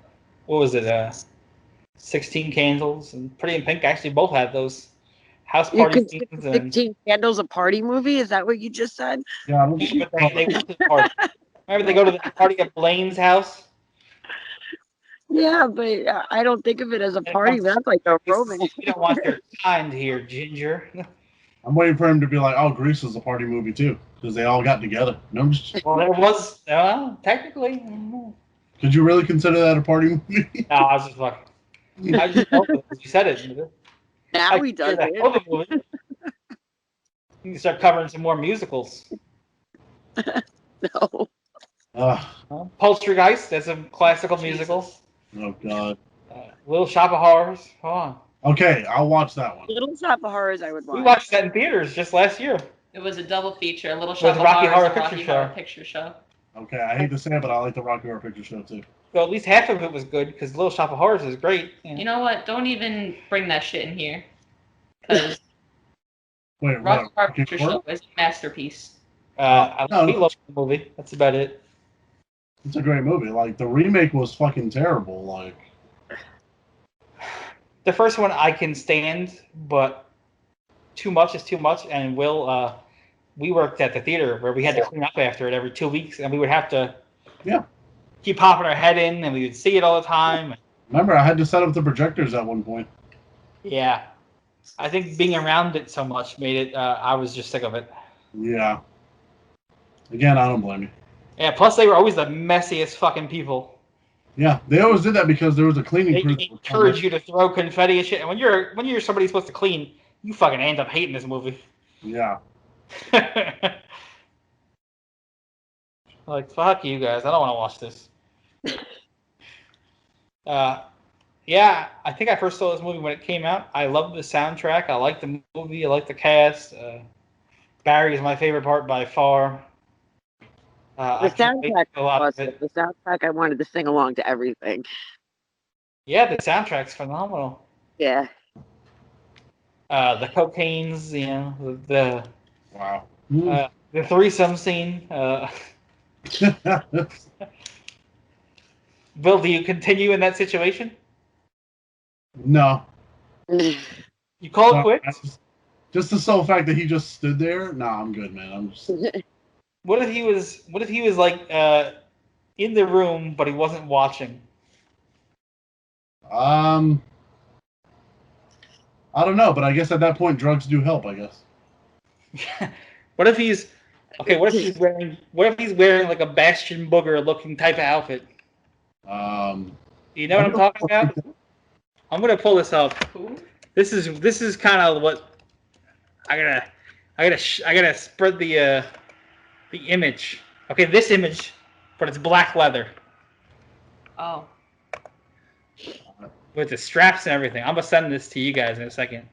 was it? 16 Candles and Pretty in Pink actually both had those house You party consider scenes. And 16 Candles a party movie? Is that what you just said? Yeah, but they went to the party. Remember they go to the party at Blaine's house? Yeah, but I don't think of it as a party. That's like a romance. You don't want your kind here, Ginger. I'm waiting for him to be like, oh, Grease is a party movie too, because they all got together. No, Well, there was technically. could you really consider that a party movie? No, I was just fucking. I just know it. You said it. Now he does it. You can start covering some more musicals. No. Poltergeist, that's a classical musical. Oh God. Little Shop of Horrors. Hold on. Okay, I'll watch that one. Little Shop of Horrors I would watch. We watched that in theaters just last year. It was a double feature, Little Shop of Rocky Horrors Horror and Picture Rocky Horror Show. Picture Show. Okay, I hate to say it, but I like the Rocky Horror Picture Show too. Well, at least half of it was good because Little Shop of Horrors is great. You know what? Don't even bring that shit in here. Because Wait, Rocky what? Horror Picture Show is a masterpiece. I love the movie. That's about it. It's a great movie. Like the remake was fucking terrible. Like The first one I can stand, but too much is too much. And we worked at the theater where we had to clean up after it every 2 weeks, and we would have to keep popping our head in, and we would see it all the time. remember, I had to set up the projectors at one point. Yeah. I think being around it so much made it, I was just sick of it. Yeah. Again, I don't blame you. Yeah, plus they were always the messiest fucking people. Yeah, they always did that because there was a cleaning They crew. encourage you to throw confetti and shit. And when you're somebody supposed to clean, you fucking end up hating this movie. Yeah. Like, fuck you guys. I don't want to watch this. Yeah, I think I first saw this movie when it came out. I loved the soundtrack. I liked the movie. I liked the cast. Barry is my favorite part by far. The soundtrack was the soundtrack. I wanted to sing along to everything. Yeah, the soundtrack's phenomenal. Yeah. The cocaine's, the Wow. the threesome scene. Bill, do you continue in that situation? No. You call it quits? Just the sole fact that he just stood there. Nah, I'm good, man. I'm just. What if he was? What if he was like in the room, but he wasn't watching? I don't know, but I guess at that point, drugs do help. I guess. What if he's okay? What if he's wearing? What if he's wearing like a Bastion Booger looking type of outfit? You know what I'm talking about? I'm gonna pull this up. This is kind of what I gotta spread the image. Okay, this image, but it's black leather. Oh. With the straps and everything. I'm gonna send this to you guys in a second.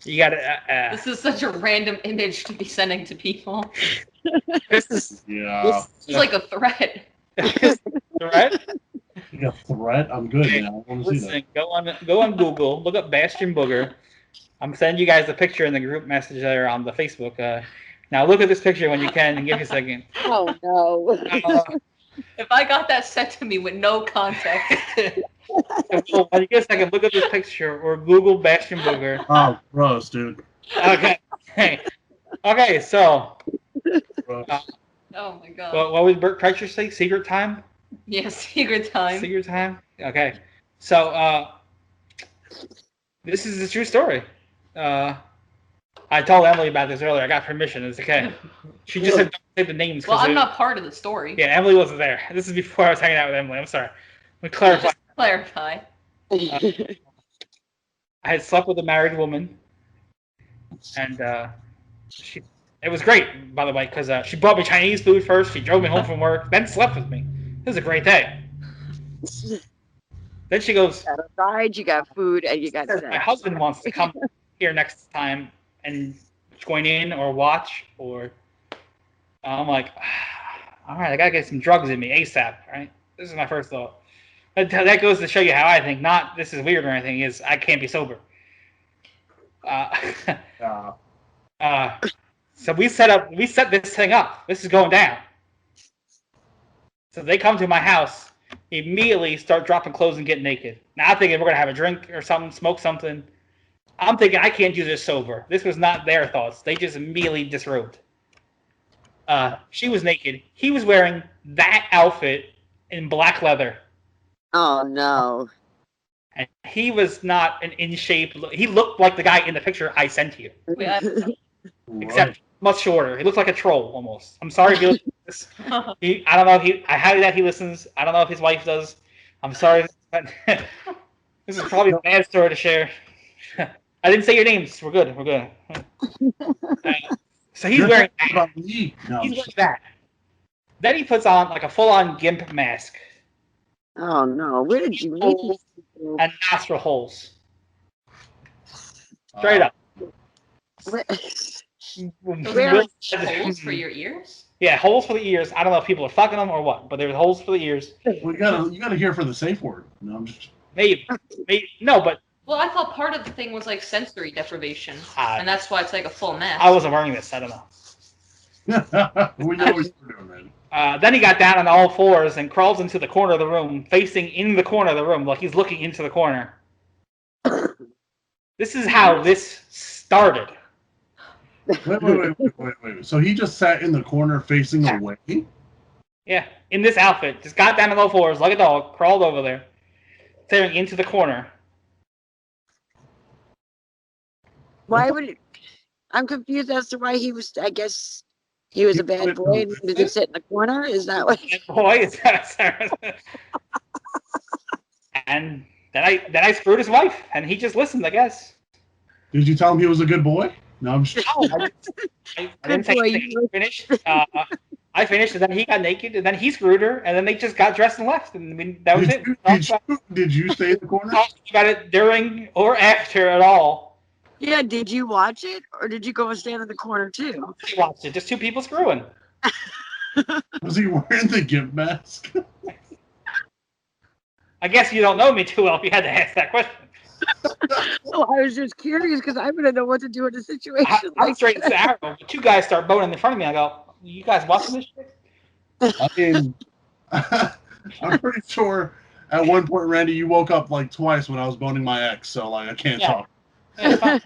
You gotta. This is such a random image to be sending to people. This is This is like a threat. Threat? You got threat? I'm good, man. I want to see that. Go on Google, look up Bastion Booger. I'm sending you guys a picture in the group message there on the Facebook. Now look at this picture when you can and give me a second. Oh no. If I got that sent to me with no context. Well, when you get a second, look at this picture or Google Bastion Booger. Oh, gross, dude. Okay. Okay, so. Oh my god. What would Bert Kreischer say? Secret time? Yeah, secret time. Secret time? Okay. So, this is a true story. I told Emily about this earlier. I got permission. It's okay. She just said don't say the names. Well, I'm not part of the story. Yeah, Emily wasn't there. This is before I was hanging out with Emily. I'm sorry. Let me clarify. Just clarify. I had slept with a married woman, and it was great, by the way, because she brought me Chinese food first. She drove me home from work, then slept with me. It was a great day. Then she goes, You got a ride, you got food, and you got sex. my husband wants to come here next time and join in or watch, or I'm like, all right, I gotta get some drugs in me ASAP, right? This is my first thought. But that goes to show you how I think. Not this is weird or anything. Is I can't be sober. So we set this thing up. This is going down. So they come to my house, immediately start dropping clothes and get naked. Now I'm thinking we're gonna have a drink or something, smoke something. I'm thinking I can't do this sober. This was not their thoughts. They just immediately disrobed. She was naked. He was wearing that outfit in black leather. Oh no. And he was not an in shape. He looked like the guy in the picture I sent you. Except much shorter. He looked like a troll almost. I'm sorry if you listen to this. I don't know if I highly doubt he listens. I don't know if his wife does. I'm sorry. This is probably a bad story to share. I didn't say your names. We're good. We're good. So he's wearing that. He's wearing that. Then he puts on like a full-on gimp mask. Oh no! Where did you meet these people? And nostril holes. Straight up. Where? Holes for your ears? Yeah, holes for the ears. I don't know if people are fucking them or what, but there's holes for the ears. Well, you gotta hear for the safe word. No, I'm just. Maybe. No, but. Well, I thought part of the thing was like sensory deprivation, and that's why it's like a full mask. I wasn't wearing this. I don't know. We know what you're doing, man. Then he got down on all fours and crawls into the corner of the room, facing in the corner of the room, like he's looking into the corner. This is how this started. Wait. So he just sat in the corner facing away? Yeah, in this outfit. Just got down on all fours like a dog, crawled over there, staring into the corner. Why would it? I'm confused as to why he was. I guess he was a bad boy and he just sit in the corner. Is that what? Boy, is that? And then I screwed his wife, and he just listened, I guess. Did you tell him he was a good boy? No, I'm just. No, I didn't say anything. I finished. I finished, and then he got naked, and then he screwed her, and then they just got dressed and left. And I mean, that was it. Did you stay in the corner? Talk about it during or after at all. Yeah, did you watch it, or did you go and stand in the corner too? I watched it. Just two people screwing. Was he wearing the gimp mask? I guess you don't know me too well if you had to ask that question. Oh, I was just curious because I wouldn't know what to do in a situation I'm straight into arrow. But two guys start boning in front of me. I go, "You guys watching this shit?" I mean, I'm pretty sure At one point, Randy, you woke up like twice when I was boning my ex, so like I can't talk. Yeah, it's fine.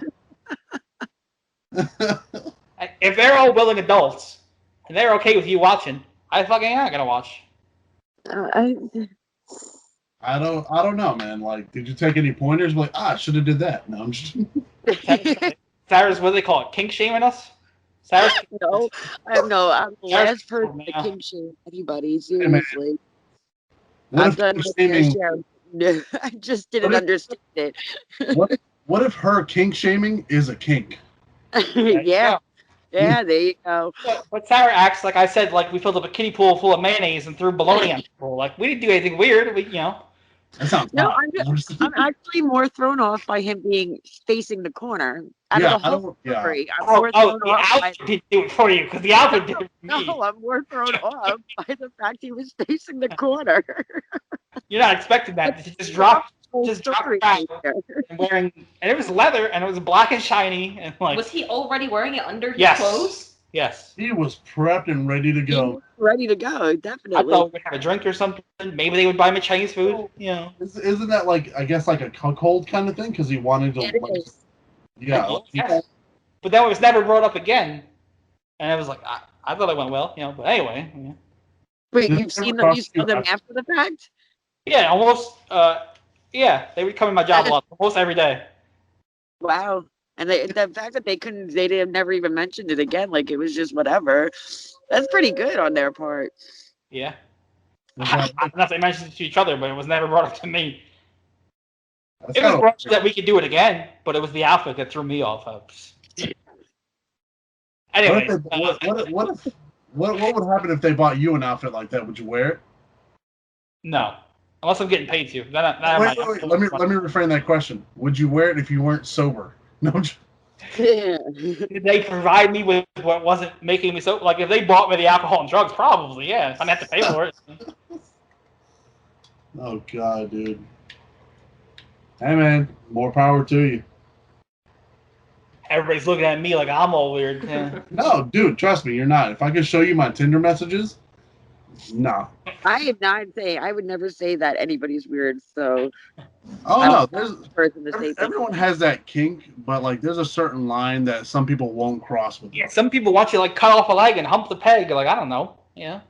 If they're all willing adults and they're okay with you watching, I fucking am gonna watch. I don't know, man. Like, did you take any pointers? Like, I should have did that. No, I'm just. Sarah's, what do they call it? Kink shaming us? Sarah's No, I'm the last person to now. kink shame anybody. Seriously, What I've if done her my fair shaming? share. No, I just didn't What if- understand it. What if her kink shaming is a kink? Yeah, there you go. But Sarah acts like I said, like we filled up a kiddie pool full of mayonnaise and threw bologna on people. Like we didn't do anything weird. That sounds No, fine. I'm actually more thrown off by him being facing the corner. Out Yeah, of the I whole don't- yeah. story, I'm more thrown the off by outfit didn't do it for you because the outfit did it for me. no, I'm more thrown off by the fact he was facing the corner. You're not expecting that. He just dropped Whole just dropped story back there. and wearing, and it was leather and it was black and shiny and like. Was he already wearing it under his Yes. clothes? Yes. He was prepped and ready to He go. was ready to go, I definitely. thought we'd have a drink or something. Maybe they would buy me Chinese food. Isn't that like, I guess, like a cuckold kind of thing? Because he wanted to. It Like, is. yeah. Yes. But then it was never brought up again, and it was like I thought it went well, But anyway. Yeah. Wait, Did you've it seen ever them? You cross saw you them after- after the fact? Yeah, almost. Yeah, they would come in my job a lot, almost every day. Wow. And the fact that they didn't never even mentioned it again, like it was just whatever. That's pretty good on their part. Yeah. That's I don't know if they mentioned it to each other, but it was never brought up to me. It was kinda- brought up that we could do it again, but it was the outfit that threw me off. Anyway, what would happen if they bought you an outfit like that? Would you wear it? no, unless I'm getting paid to. Wait. Let me reframe that question. Would you wear it if you weren't sober? No. Did they provide me with what wasn't making me so? Like if they bought me the alcohol and drugs, probably yeah. If I have to pay for it. Oh God, dude. Hey man, more power to you. Everybody's looking at me like I'm all weird. Yeah. No, dude, trust me, you're not. If I could show you my Tinder messages, no. I am not saying I would never say that anybody's weird. So Oh I'm no, the there's first person to say things. everyone has that kink, but like there's a certain line that some people won't cross with. Yeah, some people want you to like cut off a leg and hump the peg. Like I don't know. Yeah.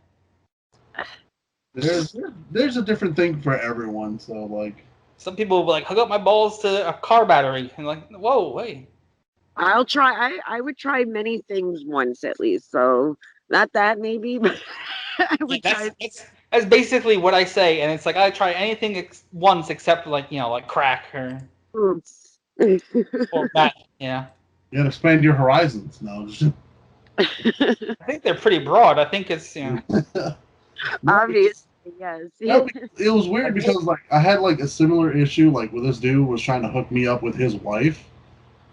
There's a different thing for everyone. So like, Some people will like hook up my balls to a car battery and like, whoa, wait. I'll try. I would try many things once at least. So not that maybe, but I would try. That's basically what I say, and it's like I try anything once except like like crack or that. Yeah. you gotta expand your horizons. No. I think they're pretty broad. I think it's Obviously, yes. It was weird because like I had like a similar issue like where this dude was trying to hook me up with his wife,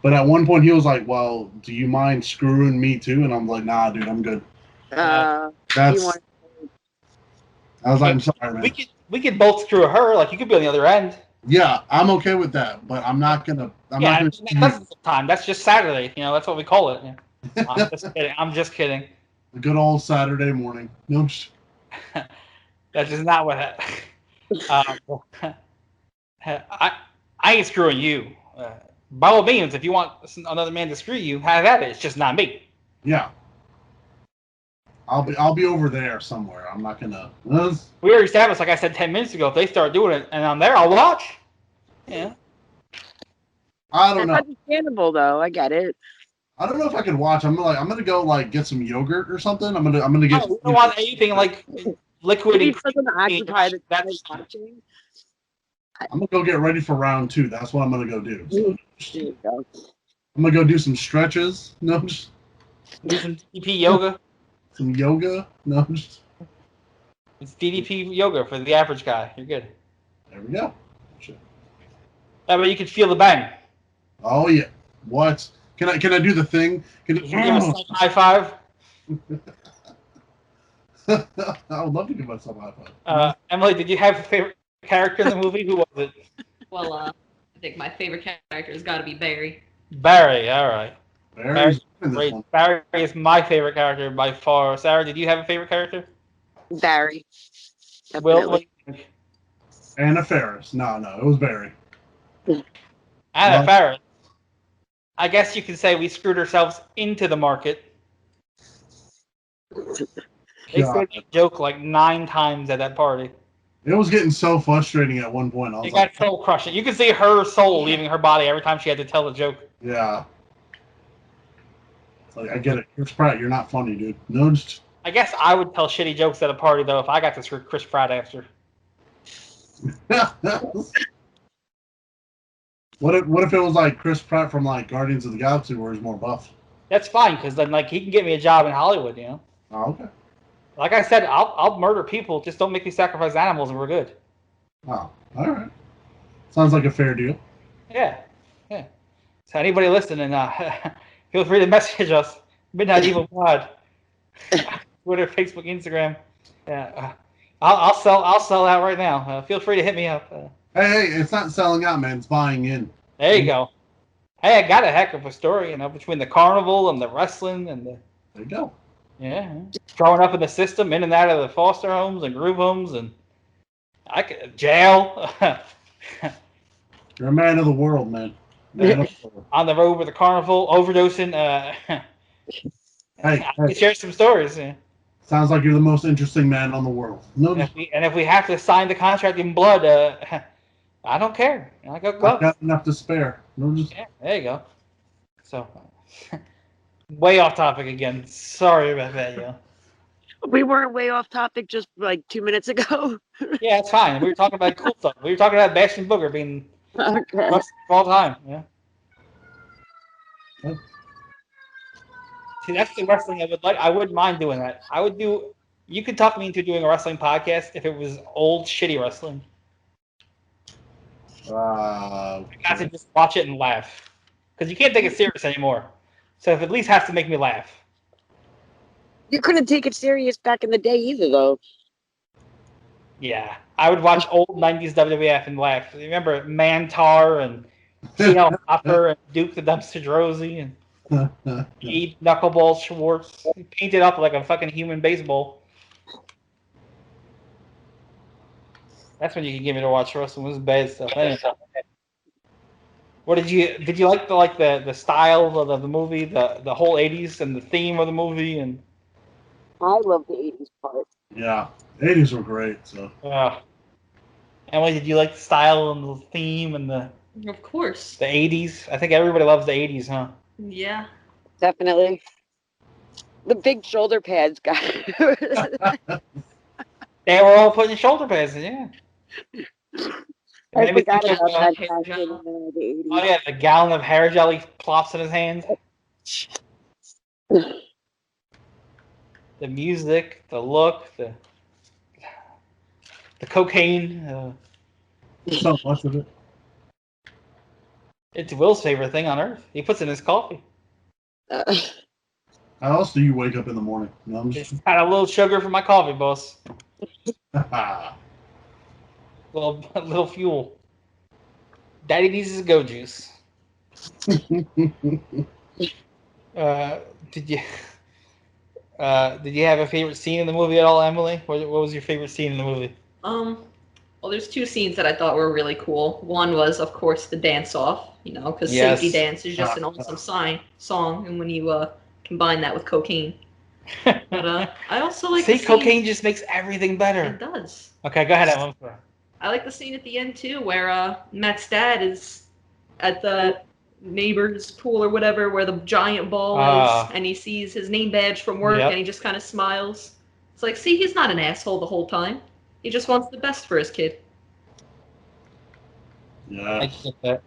but at one point he was like, "Well, do you mind screwing me too?" And I'm like, "Nah, dude, I'm good." That's. I was like, "I'm sorry, man." We could both screw her. Like you could be on the other end. Yeah, I'm okay with that, but I'm not gonna. That's the time. That's just Saturday. That's what we call it. Yeah. I'm just kidding. I'm just kidding. A good old Saturday morning. No. That's just not what I ain't screwing you. By all means, if you want another man to screw you, have at it. It's just not me. Yeah. I'll be over there somewhere. I'm not gonna. We already established, like I said 10 minutes ago, if they start doing it and I'm there, I'll watch. Yeah. I don't know. That's understandable, though. I get it. I don't know if I could watch. I'm gonna go like get some yogurt or something. I'm gonna get. We don't want anything like liquid. Maybe it's something to occupy the time watching. I'm gonna go get ready for round 2. That's what I'm gonna go do. So, There you go. I'm gonna go do some stretches. No. Do some DDP yoga. Some yoga. No. It's DDP yoga for the average guy. You're good. There we go. That way you can feel the bang. Oh yeah. What? Can I do the thing? You can give us a high five. I would love to give myself a high five. Emily, did you have a favorite character in the movie? Who was it? Well, I think my favorite character has got to be Barry. Barry. All right. Barry's in this Great. one. Barry is my favorite character by far. Sarah, did you have a favorite character? Barry. Will, Definitely. what do you think? And a Ferris. No, it was Barry. And a Ferris. I guess you could say we screwed ourselves into the market. They said that joke like 9 times at that party. It was getting so frustrating at one point. It got soul crushing. You could see her soul leaving her body every time she had to tell the joke. Yeah. It's like, I get it. Chris Pratt, you're not funny, dude. No, just... I guess I would tell shitty jokes at a party, though, if I got to screw Chris Pratt after. What if it was like Chris Pratt from like Guardians of the Galaxy, where he's more buff? That's fine, because then like he can get me a job in Hollywood, you know. Oh, okay. Like I said, I'll murder people. Just don't make me sacrifice animals, and we're good. Oh, all right. Sounds like a fair deal. Yeah. So anybody listening, feel free to message us. Midnight Evil Pod. Twitter, Facebook, Instagram. Yeah. I'll sell out right now. Feel free to hit me up. Hey, it's not selling out, man. It's buying in. There you go. Hey, I got a heck of a story, between the carnival and the wrestling and the. There you go. Yeah, growing up in the system, in and out of the foster homes and group homes, and jail. You're a man of the world, man. On the road with the carnival, overdosing. I can share some stories. Yeah. Sounds like you're the most interesting man on the world. No, and if we have to sign the contract in blood, I don't care. I go. I've got enough to spare. Yeah, there you go. So. Way off topic again. Sorry about that, yo. We weren't way off topic just like 2 minutes ago. Yeah, it's fine. We were talking about cool stuff. We were talking about Bastion Booger being best of all time. Yeah. See, that's the wrestling I would like. I wouldn't mind doing that. I would do. You could talk me into doing a wrestling podcast if it was old shitty wrestling. I got to just watch it and laugh because you can't take it serious anymore. So if it at least has to make me laugh. You couldn't take it serious back in the day either, though. Yeah, I would watch old 90s WWF and laugh. Remember Mantar and T.L. Hopper and Duke the Dumpster Drozy and Eve Knuckleball Schwartz. Painted up like a fucking human baseball. That's when you can get me to watch wrestling. This is bad stuff. Anyway. What did you like the style of the movie, the whole 80s and the theme of the movie? And I love the 80s part. Yeah, 80s were great. So. Emily, did you like the style and the theme and the? Of course. The 80s. I think everybody loves the 80s, huh? Yeah. Definitely. The big shoulder pads, guys. They were all putting shoulder pads in, yeah. I forgot about that. Oh yeah, the gallon of hair gel he plops in his hand. The music, the look, the cocaine. So much of it. It's Will's favorite thing on earth. He puts it in his coffee. How else do you wake up in the morning? You know, I'm just... Just add a little sugar for my coffee, boss. little fuel. Daddy needs his go juice. Did you have a favorite scene in the movie at all, Emily? What was your favorite scene in the movie? Well, there's 2 scenes that I thought were really cool. One was, of course, the dance-off, because Safety Dance is just an awesome song, and when you combine that with cocaine. But I also like the scene... cocaine just makes everything better. It does. Okay, go ahead, Emily. I like the scene at the end, too, where Matt's dad is at the neighbor's pool or whatever, where the giant ball is, and he sees his name badge from work, and he just kind of smiles. It's like, see, he's not an asshole the whole time. He just wants the best for his kid. Yeah. I get that.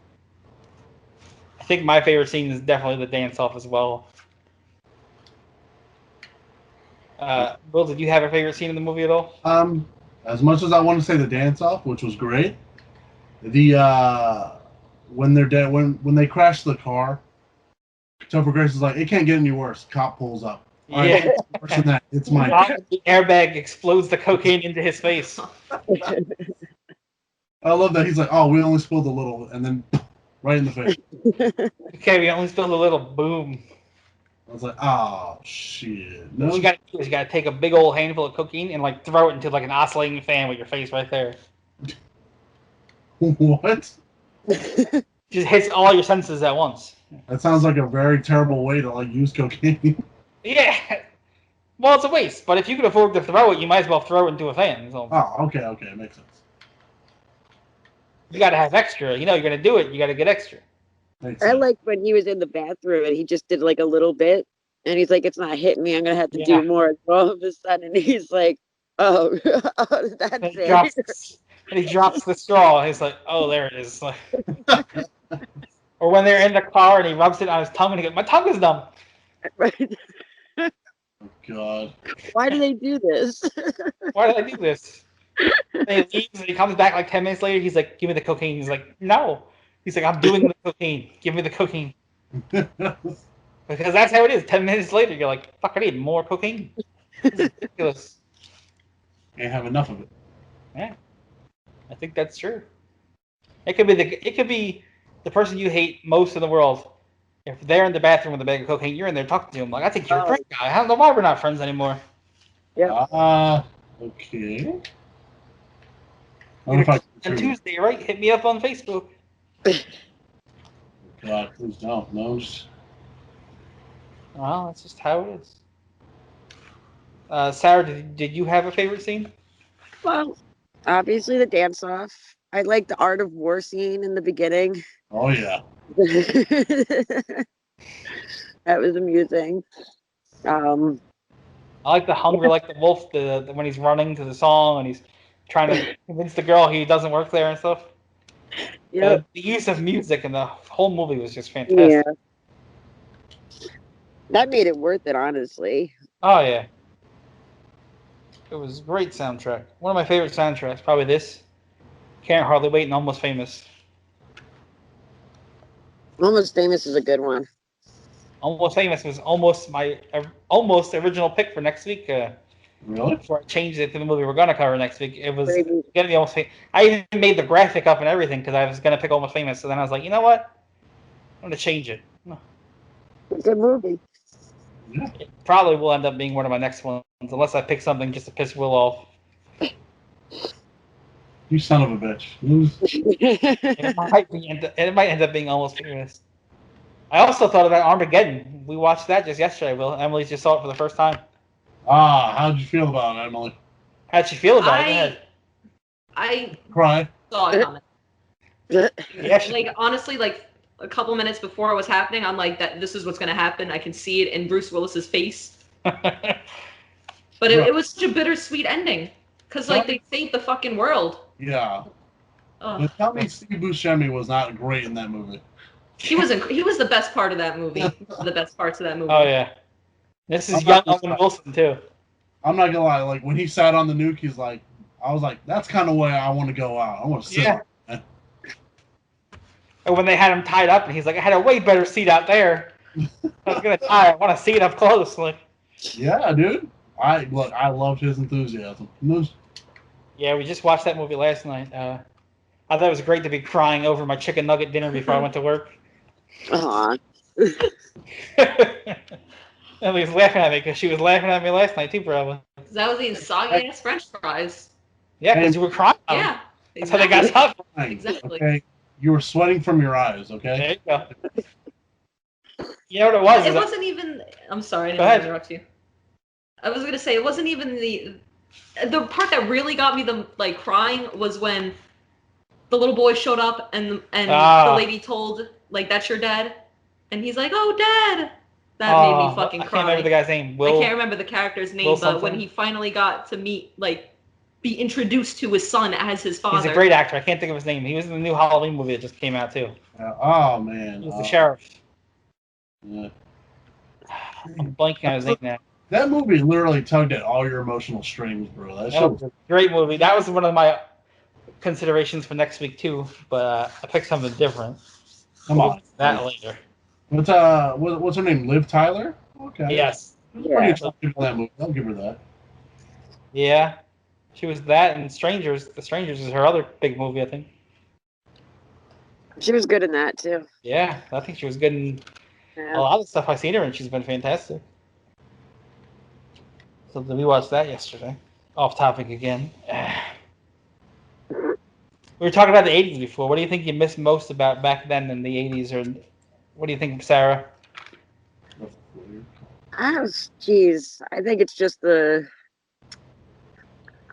I think my favorite scene is definitely the dance-off as well. Will, did you have a favorite scene in the movie at all? As much as I want to say the dance-off, which was great, the when they're dead, when they crash the car, Topher Grace is like, it can't get any worse. Cop pulls up. All right, worse than that. It's mine. The airbag explodes the cocaine into his face. I love that. He's like, oh, we only spilled a little, and then right in the face. Okay, we only spilled a little. Boom. I was like, oh, shit. No. What you gotta do is you gotta take a big old handful of cocaine and throw it into an oscillating fan with your face right there. What? Just hits all your senses at once. That sounds like a very terrible way to like use cocaine. Yeah. Well, it's a waste, but if you can afford to throw it, you might as well throw it into a fan. So Oh, okay, makes sense. you got to have extra. You know, you're gonna do it. You got to get extra. Makes I sense. like when he was in the bathroom and he just did like a little bit, and he's like, "It's not hitting me. I'm gonna have to Yeah. do more." And all of a sudden, he's like, "Oh, that's And he it." drops the straw. He's like, "Oh, there it is." Like, or when they're in the car and he rubs it on his tongue and he goes, "My tongue is numb." Right? Oh, God. Why do they do this? Why did I do this? And he leaves and he comes back like 10 minutes later. He's like, "Give me the cocaine." He's like, "No." He's like, "I'm doing the cocaine. Give me the cocaine." Because that's how it is. 10 minutes later, you're like, "Fuck, I need more cocaine." This is ridiculous. Can't have enough of it. Yeah, I think that's true. It could be the person you hate most in the world. If they're in the bathroom with a bag of cocaine, you're in there talking to him like, "I think you're a great guy. I don't know why we're not friends anymore." Yeah. Okay. On Tuesday, right? Hit me up on Facebook. God, please don't. No. Well, that's just how it is. Sarah, did you have a favorite scene? Well, obviously the dance off. I like the art of war scene in the beginning. Oh, yeah. That was amusing. I like the hunger like the wolf, the when he's running to the song and he's trying to convince the girl he doesn't work there and stuff. Yeah. The use of music in the whole movie was just fantastic. Yeah. That made it worth it, honestly. Oh yeah. It was a great soundtrack. One of my favorite soundtracks, probably this. Can't Hardly Wait and Almost Famous. Almost Famous is a good one. Almost Famous was almost my original pick for next week. Really? Before I changed it to the movie we're gonna cover next week, it was Reboot. gonna be Almost Famous. I even made the graphic up and everything because I was gonna pick Almost Famous. So then I was like, you know what? I'm gonna change it. Good movie. Yeah. It probably will end up being one of my next ones, unless I pick something just to piss Will off. You son of a bitch. It might end up being Almost Famous. I also thought about Armageddon. We watched that just yesterday. Will Emily just saw it for the first time. How'd you feel about it, Emily? How'd you feel about it? Go ahead. I Cry. saw it coming. Yeah, Like honestly, like a couple minutes before it was happening, I'm like, that this is what's gonna happen. I can see it in Bruce Willis's face. But it was such a bittersweet ending, cause like they saved the fucking world. Yeah. Ugh. But tell me Steve Buscemi was not great in that movie. He was the best part of that movie. The best parts of that movie. Oh yeah. This is young Owen Wilson too. I'm not gonna lie, like when he sat on the nuke, I was like, that's kind of where I want to go out. I want to sit. Yeah. And when they had him tied up, and he's like, "I had a way better seat out there. I was gonna die. I want to see it up close." Like, Yeah, dude. I loved his enthusiasm. yeah, we just watched that movie last night. I thought it was great to be crying over my chicken nugget dinner before I went to work. Aw. Emily was laughing at me because she was laughing at me last night too, probably. That was eating soggy ass French fries. Yeah, because you were crying. Yeah. That's how they got tough. Exactly. Okay. You were sweating from your eyes, okay? There you go. You know what it was? It wasn't even. I'm sorry, I didn't interrupt you. I was gonna say it wasn't even the part that really got me the crying was when the little boy showed up and the lady told that's your dad, and he's like, "Oh, Dad." That made me fucking cry. I can't remember the guy's name. I can't remember the character's name, but when he finally got to meet be introduced to his son as his father. He's a great actor. I can't think of his name. He was in the new Halloween movie that just came out too. Oh man. He was the sheriff. Yeah. I'm blanking on his name now. That movie literally tugged at all your emotional strings, bro. That was a great movie. That was one of my considerations for next week too, but I picked something different. Come on. That later. What's her name? Liv Tyler? Okay. Yes. Pretty attractive for that movie. I'll give her that. Yeah. She was that and Strangers. The Strangers is her other big movie, I think. She was good in that too. Yeah, I think she was good in a lot of stuff I've seen her in. She's been fantastic. So we watched that yesterday. Off topic again. We were talking about the 80s before. What do you think you missed most about back then in the 80s? Or what do you think, Sarah? Jeez, I think it's just I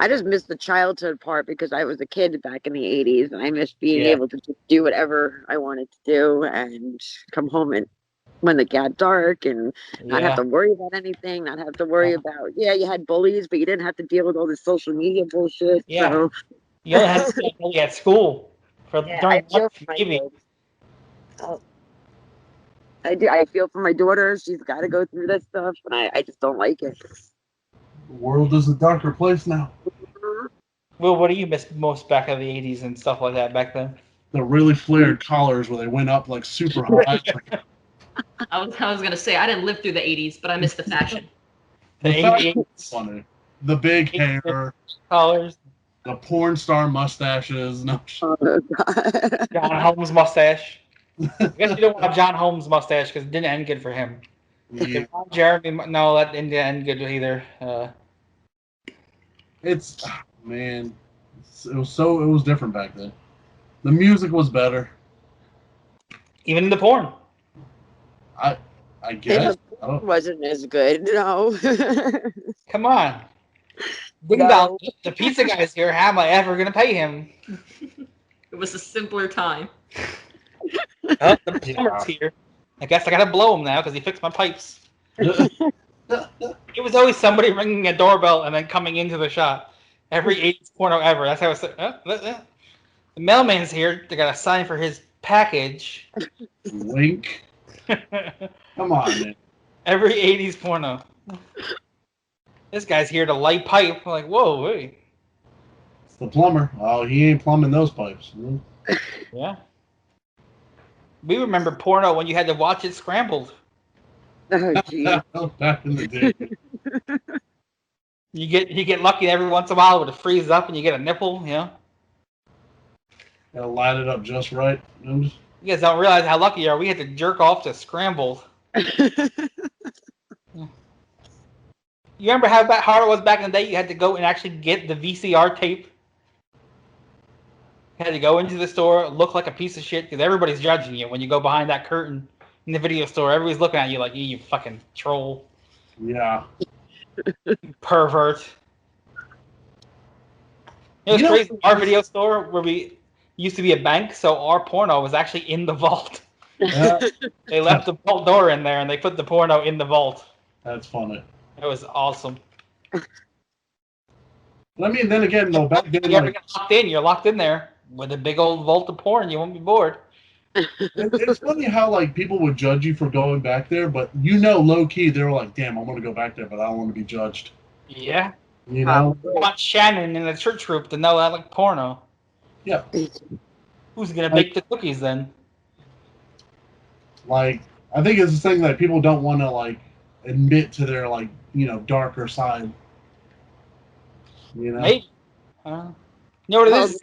just miss the childhood part because I was a kid back in the 80s and I miss being able to just do whatever I wanted to do and come home and when it got dark and not have to worry about anything, not have to worry about, you had bullies, but you didn't have to deal with all this social media bullshit. Yeah. So You only had to bully at school during lunch, maybe. I feel for my daughter. She's got to go through that stuff, and I just don't like it. The world is a darker place now. Well, what do you miss most back in the 80s and stuff like that back then? The really flared collars where they went up like super high. I was gonna say I didn't live through the 80s, but I missed the fashion. The 80s. Funny. The big hair. Collars. The porn star mustaches. No. John Holmes mustache. I guess you don't want John Holmes mustache because it didn't end good for him. Yeah. Jeremy, no, that didn't end good either. It was different back then. The music was better. Even the porn. I guess. It wasn't as good, no. Come on. Ding dong, the pizza guy's here. How am I ever going to pay him? It was a simpler time. Oh, the plumber's here. I guess I got to blow him now because he fixed my pipes. It was always somebody ringing a doorbell and then coming into the shop. Every 80s porno ever. That's how it said. The mailman's here. They got a sign for his package. Wink. Come on, man. Every 80s porno. This guy's here to light pipe. I'm like, whoa, wait. It's the plumber. Oh, he ain't plumbing those pipes. Yeah. We remember porno when you had to watch it scrambled. Oh, geez. Back in the day. You get lucky every once in a while when it freezes up and you get a nipple, you know? Gotta line it up just right. You guys don't realize how lucky you are. We had to jerk off to scrambled. You remember how hard it was back in the day? You had to go and actually get the VCR tape. You had to go into the store, look like a piece of shit, because everybody's judging you when you go behind that curtain in the video store. Everybody's looking at you like, you fucking troll. Yeah. Pervert. It was crazy. Our video store, where we used to be a bank, so our porno was actually in the vault. They left the vault door in there, and they put the porno in the vault. That's funny. It was awesome. I mean, then again, though, back then, you ever get locked in, you're locked in there with a big old vault of porn. You won't be bored. It's funny how like people would judge you for going back there, but low key, they were like, "Damn, I want to go back there, but I don't want to be judged." Yeah. You know. I want Shannon in the church group to know I like porno. Yeah. Who's gonna bake the cookies then? Like, I think it's the thing that people don't want to like admit to their like darker side. You know. Maybe. You know what it is?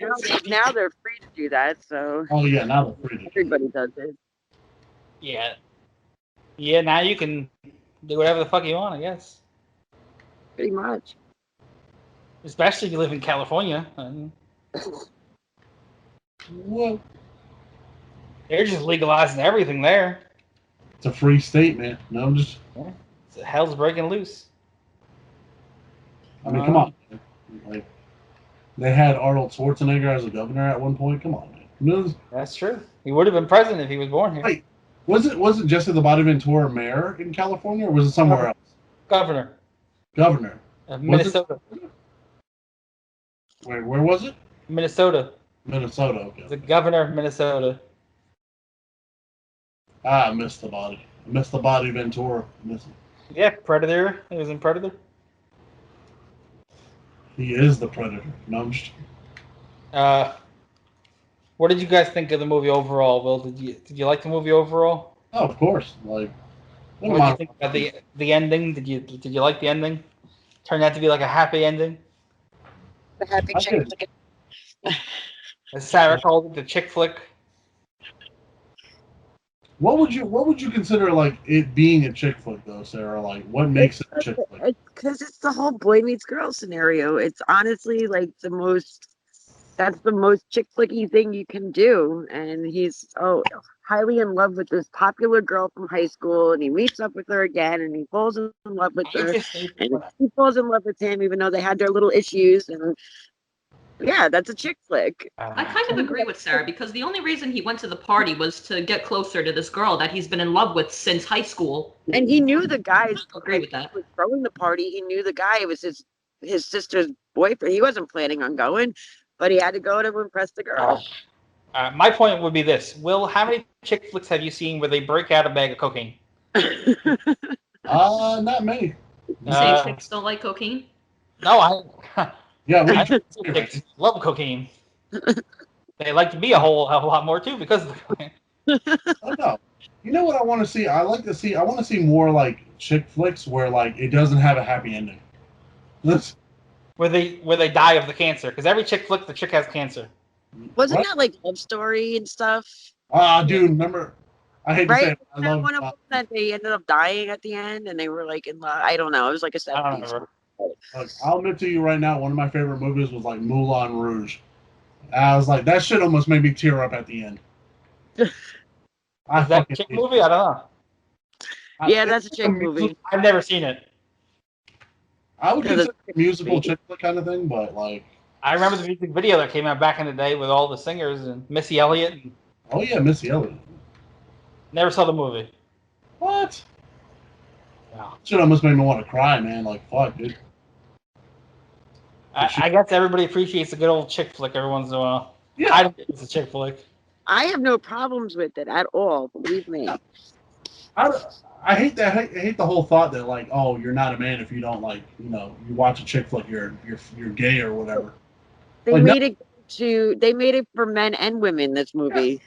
Now they're free to do that, so. Oh yeah, now they're free to. Everybody does it. Yeah. Yeah, now you can do whatever the fuck you want, I guess. Pretty much. Especially if you live in California. Well, they're just legalizing everything there. It's a free state, man. No, I'm just. Yeah. So hell's breaking loose. I mean, come on. Like, they had Arnold Schwarzenegger as a governor at one point. Come on, man. That's true. He would have been president if he was born here. Wait, was it Jesse the Body Ventura mayor in California, or was it somewhere else? Governor. Governor. Of Minnesota. Wait, where was it? Minnesota. Minnesota, okay. The governor of Minnesota. I missed the body. I missed the Body Ventura. Yeah, Predator. He was in Predator. He is the Predator. No, I'm just... What did you guys think of the movie overall, Will? Did you like the movie overall? Oh, of course. Like, what did you think about the ending? Did you like the ending? Turned out to be like a happy ending. The happy chick flick. As Sarah called it, the chick flick. What would you consider like it being a chick flick though, Sarah? Like, what makes it a chick flick? Because it's the whole boy meets girl scenario. It's honestly like the most that's the most chick flicky thing you can do. And he's highly in love with this popular girl from high school, and he meets up with her again, and he falls in love with her, and she falls in love with him, even though they had their little issues. And yeah, that's a chick flick. I kind of agree with Sarah, because the only reason he went to the party was to get closer to this girl that he's been in love with since high school. And he knew the guy. Agree with that. He was throwing the party. He knew the guy. It was his sister's boyfriend. He wasn't planning on going, but he had to go to impress the girl. My point would be this: Will, how many chick flicks have you seen where they break out a bag of cocaine? Not many. You say chicks don't like cocaine? No, Yeah, chicks love cocaine. They like me a whole hell of a lot more too because of the cocaine. Oh, no. You know what I want to see? I want to see more like chick flicks where like it doesn't have a happy ending. Where they die of the cancer, because every chick flick, the chick has cancer. Wasn't that like Love Story and stuff? Dude, remember? I hate to say it. I love one of them that they ended up dying at the end, and they were like in love. I don't know. It was like a 70s. Look, I'll admit to you right now, one of my favorite movies was like Moulin Rouge. I was like, that shit almost made me tear up at the end. Is that a chick movie? I don't know. Yeah, that's a chick movie. I've never seen it. I would consider it a musical chick flick kind of thing, but like. I remember the music video that came out back in the day with all the singers and Missy Elliott. Oh yeah, Missy Elliott. Never saw the movie. What? No. Shit almost made me want to cry, man. Like, fuck, dude. I guess everybody appreciates a good old chick flick every once in a while. Yeah. I don't think it's a chick flick. I have no problems with it at all. Believe me. I hate that. I hate the whole thought that like, oh, you're not a man if you don't like, you watch a chick flick, you're gay or whatever. They made it for men and women. This movie. Yeah.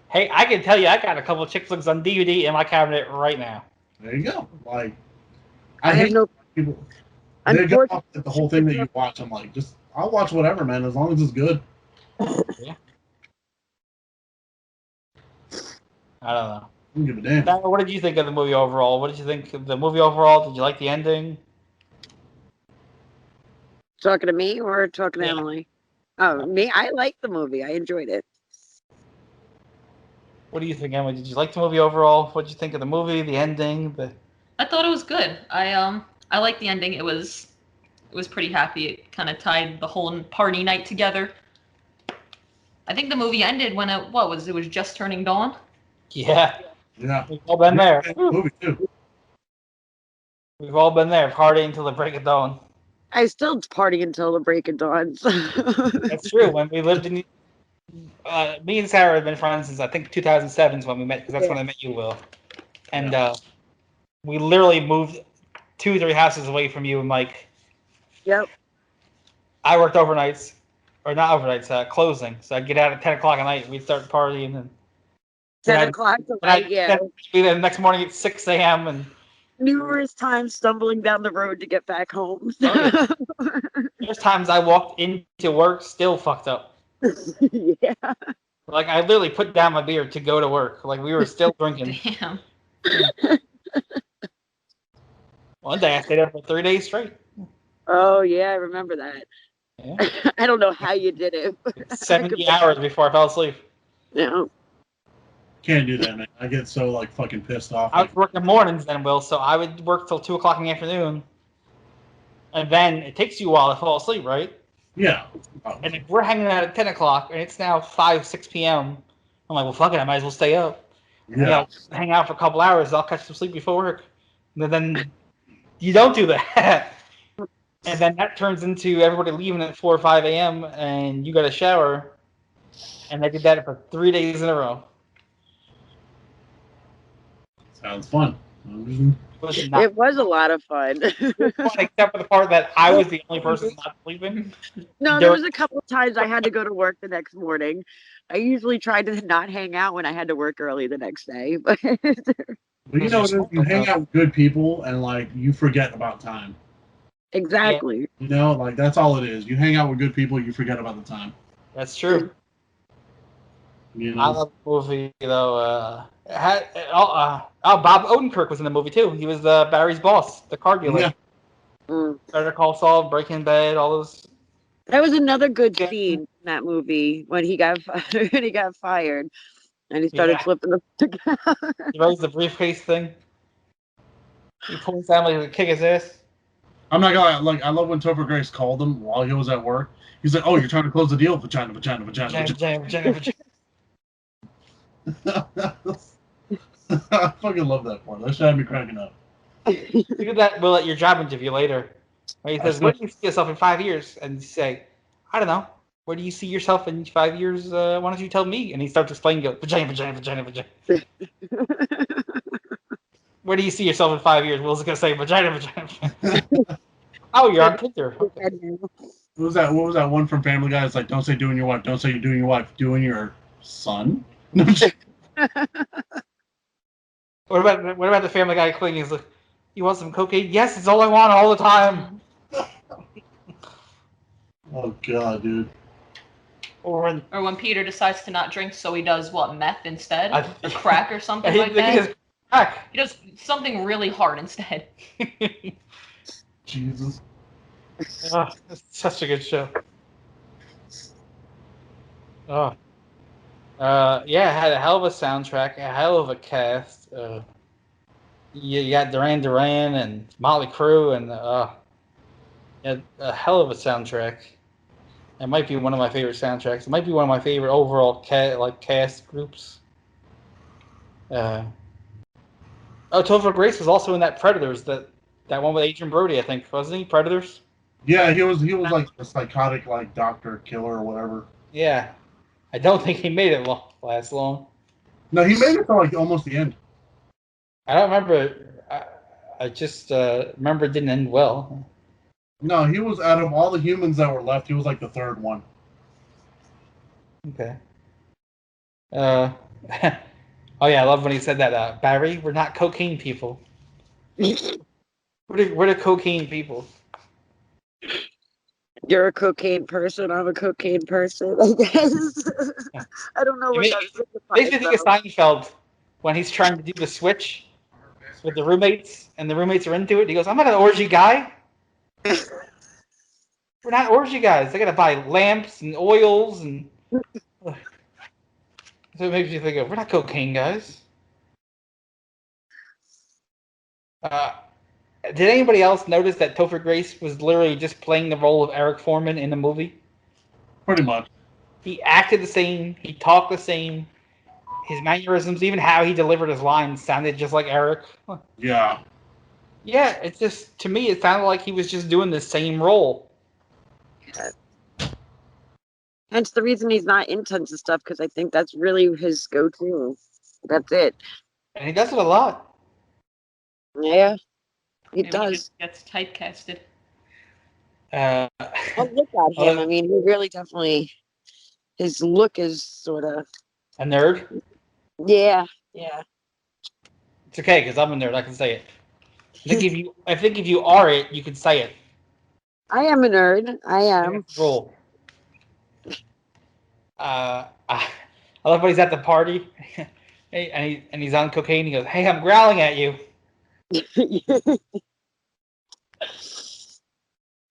Hey, I can tell you, I got a couple of chick flicks on DVD in my cabinet right now. There you go. Like, I hate people. They go off at the whole thing that you watch. I'm like, I'll watch whatever, man, as long as it's good. Yeah. I don't know. I don't give a damn. Now, what did you think of the movie overall? What did you think of the movie overall? Did you like the ending? Talking to me or talking to Emily? Oh, me. I liked the movie. I enjoyed it. What do you think, Emily? Did you like the movie overall? What did you think of the movie, the ending? I thought it was good. I liked the ending. It was pretty happy. It kind of tied the whole party night together. I think the movie ended when it was just turning dawn. Yeah. Yeah. We've all been there. Movie too. We've all been there, partying until the break of dawn. I still party until the break of dawn. That's true. When we lived in, me and Sarah have been friends since I think 2007 is when we met, because that's when I met you, Will. And we literally moved 2-3 houses away from you and Mike. Yep. I worked overnights, or not overnights, closing. So I'd get out at 10 o'clock at night. We'd start partying. And 10 o'clock at night, yeah. Be there the next morning at 6 a.m. and numerous times stumbling down the road to get back home. Oh, yeah. There's times I walked into work still fucked up. Yeah. Like, I literally put down my beer to go to work. Like, we were still drinking. Damn. One day I stayed up for 3 days straight. Oh, yeah, I remember that. Yeah. I don't know how you did it. 70 hours before I fell asleep. Yeah. Can't do that, man. I get so like fucking pissed off. I was working mornings then, Will, so I would work till 2 o'clock in the afternoon. And then it takes you a while to fall asleep, right? Yeah. And if we're hanging out at 10 o'clock and it's now 6 p.m., I'm like, well, fuck it, I might as well stay up. Yeah. Hang out for a couple hours, I'll catch some sleep before work. And then you don't do that. And then that turns into everybody leaving at 4 or 5 a.m. and you got to shower. And I did that for 3 days in a row. Sounds fun. It was a lot of fun. Except for the part that I was the only person not sleeping. No, there was a couple of times I had to go to work the next morning. I usually tried to not hang out when I had to work early the next day. But you know, you hang out with good people and like you forget about time. Exactly. Yeah. You know, like that's all it is. You hang out with good people, you forget about the time. That's true. You know? I love the movie, though. Bob Odenkirk was in the movie, too. He was Barry's boss, the car dealer. Yeah. Better Call Saul, Breaking Bad, all those. That was another good Yeah. scene in that movie when he got fired and he started Yeah. flipping the He rose the briefcase thing. He pulls down like to kick his ass. I'm not gonna lie, like I love when Topher Grace called him while he was at work. He's like, "Oh, you're trying to close the deal, vagina." I fucking love that part. That shit had me cracking up. Look at that. Will at your job interview later. Where he says, "Where do you see yourself in 5 years?" And you say, "I don't know. Where do you see yourself in 5 years? Why don't you tell me?" And he starts explaining, "Go vagina." Where do you see yourself in 5 years? Will's gonna say vagina. Oh, you're on Tinder. Okay. What was that? What was that one from Family Guy? It's like, don't say doing your wife. Don't say you're doing your wife. Doing your son. What about the Family Guy clinging? He's like, "You want some cocaine?" Yes, it's all I want all the time. Oh god, dude. Or when Peter decides to not drink, so he does what, meth instead, or crack or something like He that. does crack. He does something really hard instead. Jesus. Oh, it's such a good show. Oh. Yeah, it had a hell of a soundtrack, a hell of a cast. You got Duran Duran and Motley Crue, and a hell of a soundtrack. It might be one of my favorite soundtracks. It might be one of my favorite overall cast groups. Topher Grace was also in that Predators, that one with Adrian Brody, I think, wasn't he? Predators. Yeah, he was like a psychotic like doctor killer or whatever. Yeah, I don't think he made it last long. No, he made it to like almost the end. I don't remember. I just remember it didn't end well. No, he was out of all the humans that were left, he was like the third one. Okay. Oh yeah, I love when he said that. Barry, we're not cocaine people. We're the cocaine people. You're a cocaine person. I'm a cocaine person. I guess. I don't know what that makes me think of Seinfeld when he's trying to do the switch with the roommates, and the roommates are into it. He goes, "I'm not an orgy guy. We're not orgy guys. They gotta buy lamps and oils and." So it makes you think of, we're not cocaine guys. Did anybody else notice that Topher Grace was literally just playing the role of Eric Foreman in the movie? Pretty much. He acted the same. He talked the same. His mannerisms, even how he delivered his lines, sounded just like Eric. Yeah. Yeah, it's just, to me, it sounded like he was just doing the same role. Hence the reason he's not in tons of stuff, because I think that's really his go-to. That's it. And he does it a lot. Yeah, he Maybe does. He just gets typecasted. Well, look at him. I mean, he really definitely, his look is sort of... A nerd? Yeah. It's okay, because I'm a nerd. I can say it. I think if you are it, you can say it. I am a nerd. I am. Roll. I love when he's at the party, and he's on cocaine. He goes, "Hey, I'm growling at you."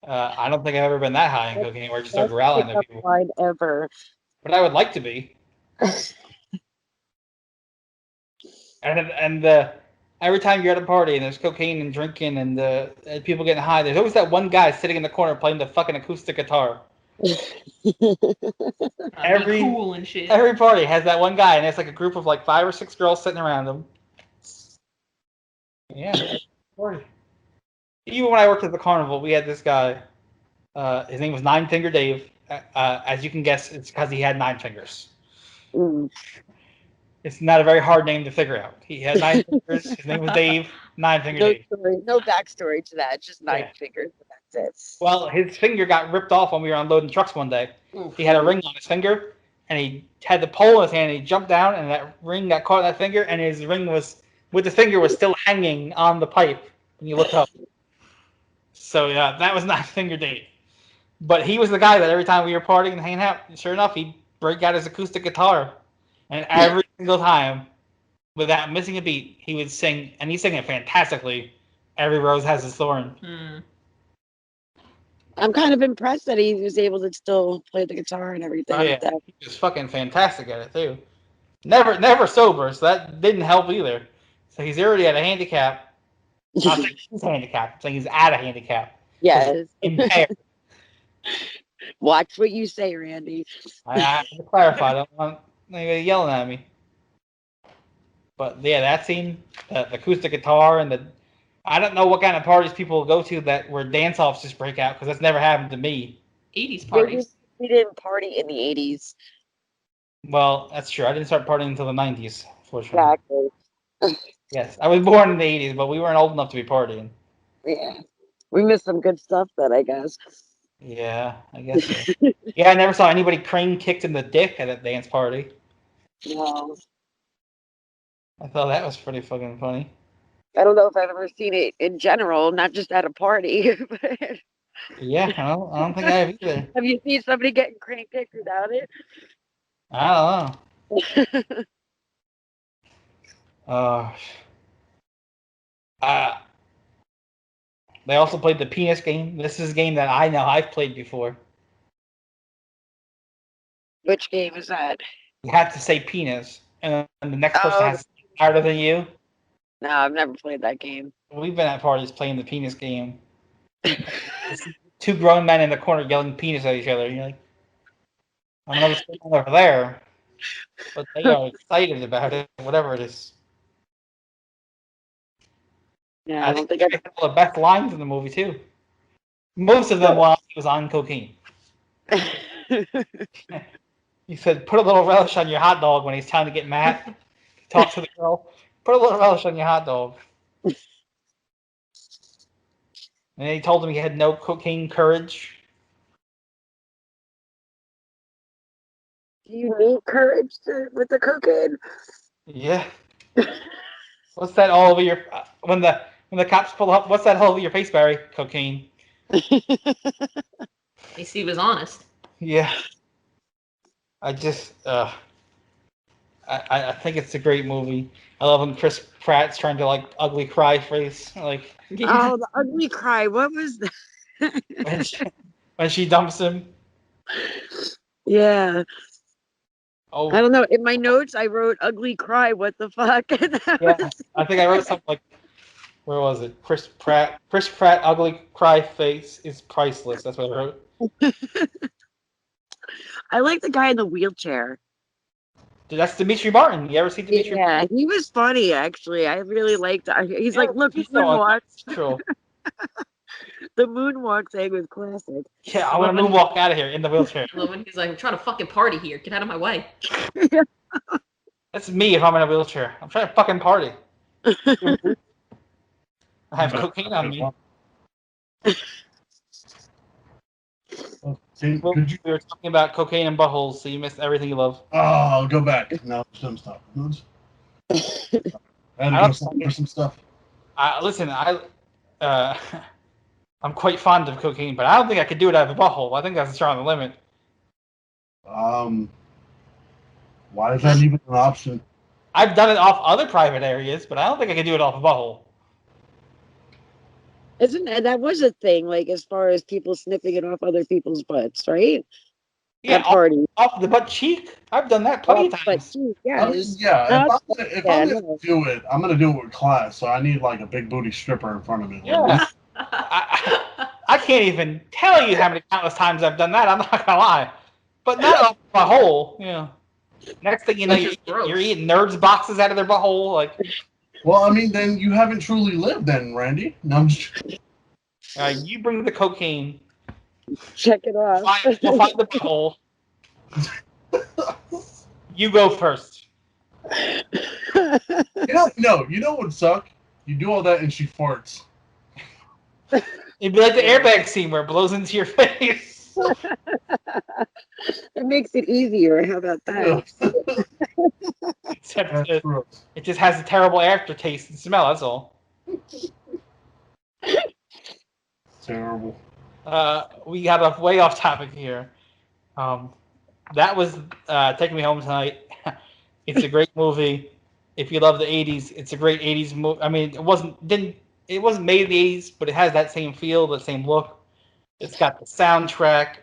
I don't think I've ever been that high in cocaine where I just start growling at people. Line ever. But I would like to be. And every time you're at a party and there's cocaine and drinking and people getting high, there's always that one guy sitting in the corner playing the fucking acoustic guitar. Every cool and shit. Every party has that one guy, and it's like a group of like 5 or 6 girls sitting around him. Yeah, party. Even when I worked at the carnival, we had this guy. His name was Nine Finger Dave. As you can guess, it's because he had 9 fingers. Mm. It's not a very hard name to figure out. He had 9 fingers. His name was Dave. 9 Finger Dave. No backstory to that. Just 9 fingers. That's it. Well, his finger got ripped off when we were unloading trucks one day. Oof. He had a ring on his finger, and he had the pole in his hand. And he jumped down, and that ring got caught in that finger, and his ring was, with the finger, was still hanging on the pipe when you looked up. So yeah, that was 9 Finger Dave. But he was the guy that every time we were partying and hanging out, sure enough, he'd break out his acoustic guitar, and every single time, without missing a beat, he would sing, and he's singing it fantastically. Every Rose Has Its Thorn. I'm kind of impressed that he was able to still play the guitar and everything like that. He was fucking fantastic at it too. Never sober, so that didn't help either. So he's already at a handicap. I'm not saying he's handicapped. I'm saying he's at a handicap. Yes. Impaired. Watch what you say, Randy. I have to clarify. I don't want anybody yelling at me. But yeah, that scene, the acoustic guitar, and I don't know what kind of parties people go to where dance-offs just break out, because that's never happened to me. 80s parties. We didn't party in the 80s. Well, that's true. I didn't start partying until the 90s, fortunately. Exactly. Yes, I was born in the 80s, but we weren't old enough to be partying. Yeah. We missed some good stuff then, I guess. Yeah, I guess so. Yeah, I never saw anybody crane kicked in the dick at a dance party. No. I thought that was pretty fucking funny. I don't know if I've ever seen it in general, not just at a party. Yeah, I don't think I have either. Have you seen somebody getting crane kicked without it? I don't know. They also played the penis game. This is a game that I know I've played before. Which game is that? You have to say penis, and the next person has to say harder than you. No, I've never played that game. We've been at parties playing the penis game. Two grown men in the corner yelling penis at each other. You're like, I'm never sitting over there. But they are excited about it, whatever it is. Yeah, I think they got the best lines in the movie, too. Most of them while he was on cocaine. He said, put a little relish on your hot dog when he's trying to get mad. Talk to the girl. Put a little relish on your hot dog. And then he told him he had no cocaine courage. Do you need courage with the cocaine? Yeah. What's that all over your... when the cops pull up, what's that all over your face, Barry? Cocaine. At least he was honest. Yeah. I just... I think it's a great movie. I love when Chris Pratt's trying to, like, ugly cry face. Like, oh, the ugly cry. What was that? when she dumps him. Yeah. Oh. I don't know. In my notes, I wrote ugly cry. What the fuck? Yeah, I think I wrote something like, where was it? Chris Pratt, ugly cry face is priceless. That's what I wrote. I like the guy in the wheelchair. Dude, that's Dimitri Martin. You ever see Dimitri Martin? Yeah, he was funny, actually. I really liked it. He's like, look, moonwalk. The moonwalk thing was classic. Yeah, I want to moonwalk out of here in the wheelchair. He's like, I'm trying to fucking party here. Get out of my way. That's me if I'm in a wheelchair. I'm trying to fucking party. I have cocaine on me. We were talking about cocaine and buttholes, so you missed everything you love. Oh, go back. No, some stuff. I had to go for some stuff. Listen, I'm quite fond of cocaine, but I don't think I could do it out of a butthole. I think that's a strong limit. Why is that even an option? I've done it off other private areas, but I don't think I could do it off a butthole. That was a thing, like, as far as people sniffing it off other people's butts, right? Yeah, off the butt cheek. I've done that plenty of times. Yeah, if I'm gonna do it, I'm gonna do it with class. So I need like a big booty stripper in front of me. Yeah. I can't even tell you how many countless times I've done that. I'm not gonna lie, but not off my hole. Yeah. Next thing you know, you're eating nerds boxes out of their butthole, like. Well, I mean, then you haven't truly lived, then, Randy. No, I'm just... You bring the cocaine. Check it off. We'll find the butthole. You go first. You know what would suck? You do all that and she farts. It'd be like the airbag scene where it blows into your face. It makes it easier. How about that? Except it just has a terrible aftertaste and smell, that's all. Terrible. We got way off topic here. That was Taking Me Home Tonight. It's a great movie. If you love the 80s, it's a great 80s movie. I mean, it wasn't made in the 80s, but it has that same feel, that same look. It's got the soundtrack.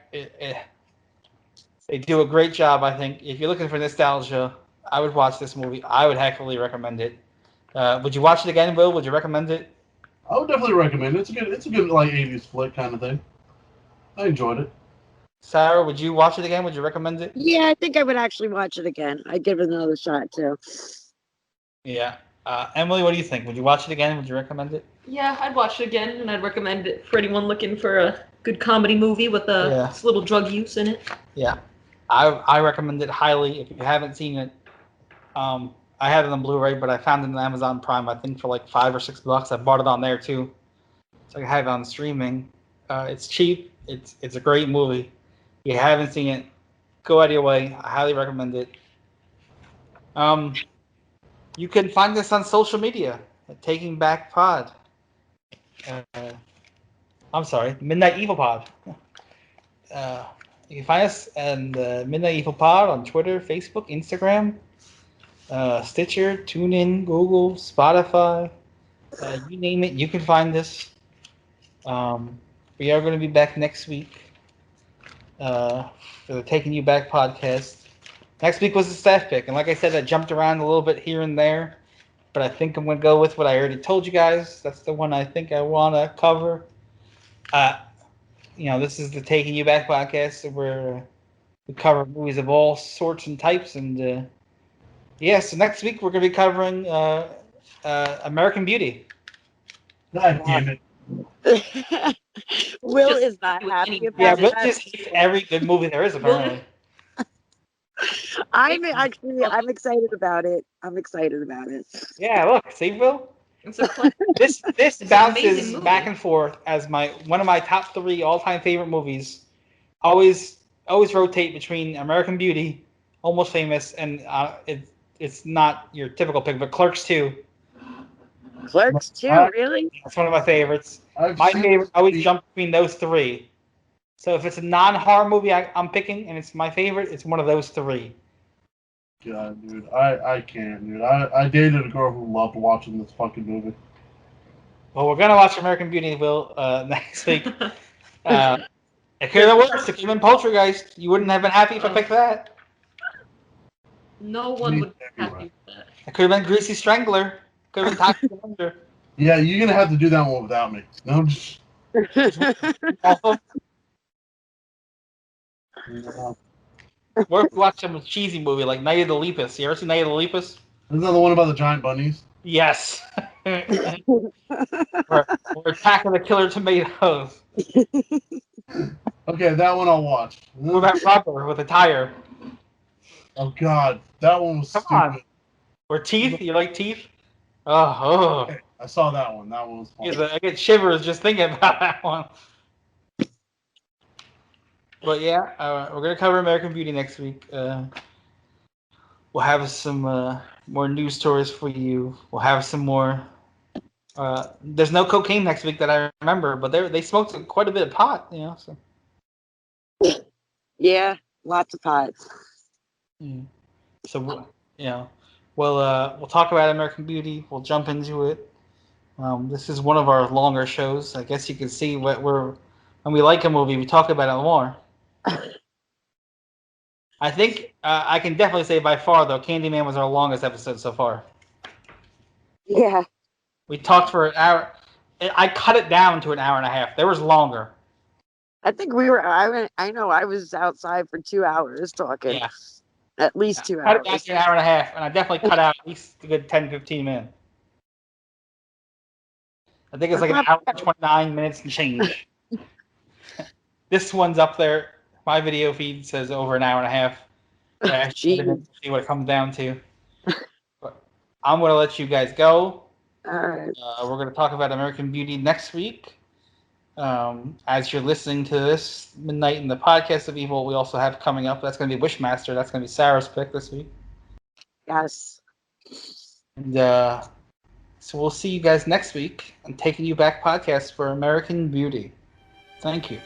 They do a great job, I think. If you're looking for nostalgia, I would watch this movie. I would heavily recommend it. Would you watch it again, Will? Would you recommend it? I would definitely recommend it. It's a good like 80s flick kind of thing. I enjoyed it. Sarah, would you watch it again? Would you recommend it? Yeah, I think I would actually watch it again. I'd give it another shot too. Yeah. Emily, what do you think? Would you watch it again? Would you recommend it? Yeah, I'd watch it again, and I'd recommend it for anyone looking for a good comedy movie with a little drug use in it. Yeah. I recommend it highly. If you haven't seen it, I had it on Blu-ray, but I found it on Amazon Prime, I think for like $5 or $6. I bought it on there too. So I have it on streaming. It's cheap. It's a great movie. If you haven't seen it, go out of your way. I highly recommend it. You can find this on social media at Taking Back Pod. I'm sorry, Midnight Evil Pod. You can find us and Midnight Evil Pod on Twitter, Facebook, Instagram, Stitcher, TuneIn, Google, Spotify. You name it, you can find us. We are going to be back next week for the Taking You Back podcast. Next week was the staff pick, and like I said, I jumped around a little bit here and there, but I think I'm going to go with what I already told you guys. That's the one I think I want to cover. This is the Taking You Back podcast where we cover movies of all sorts and types, and so next week we're going to be covering American Beauty. God damn it. Will is not happy about Yeah, it. Will just hates every good movie there is, apparently. I'm excited about it. I'm excited about it. Yeah, look, see, Will? This bounces back and forth as one of my top 3 all-time favorite movies. Always rotate between American Beauty, Almost Famous, and it's not your typical pick, but Clerks 2. Clerks 2, really? That's one of my favorites. My favorite always jump between those 3. So if it's a non-horror movie I'm picking and it's my favorite, it's one of those 3. God, dude, I can't, dude. I dated a girl who loved watching this fucking movie. Well, we're gonna watch American Beauty, Will, next week. It could have worked. It could have been Poltergeist. You wouldn't have been happy if I picked that. No one would be happy with that. It could have been Greasy Strangler. Could have been Toxic Avenger. Yeah, you're gonna have to do that one without me. No, I'm just. Or if you watch some cheesy movie like Night of the Lepus. You ever seen Night of the Lepus? Isn't that the one about the giant bunnies? Yes. or Attack of the Killer Tomatoes. Okay, that one I'll watch. What about Rubber with a tire? Oh God, that one was stupid. On. Or Teeth? You like Teeth? Oh. I saw that one. That one was fun. Yeah, I get shivers just thinking about that one. But yeah, we're gonna cover American Beauty next week. We'll have some more news stories for you. We'll have some more. There's no cocaine next week that I remember, but they smoked quite a bit of pot, So. Yeah, lots of pot. So we'll talk about American Beauty. We'll jump into it. This is one of our longer shows. I guess you can see when we like a movie, we talk about it more. I think I can definitely say by far, though, Candyman was our longest episode so far. Yeah. We talked for an hour. I cut it down to an hour and a half. There was longer. I think we were. I know I was outside for 2 hours talking. Yeah. At least 2 hours. Cut it down to an hour and a half, and I definitely cut out at least a good 10, 15 minutes. I think it's like an hour and 29 minutes and change. This one's up there. My video feed says over an hour and a half. I see what it comes down to. But I'm going to let you guys go. All right. We're going to talk about American Beauty next week. As you're listening to this, Midnight in the Podcast of Evil, we also have coming up. That's going to be Wishmaster. That's going to be Sarah's pick this week. Yes. And so we'll see you guys next week on Taking You Back podcast for American Beauty. Thank you.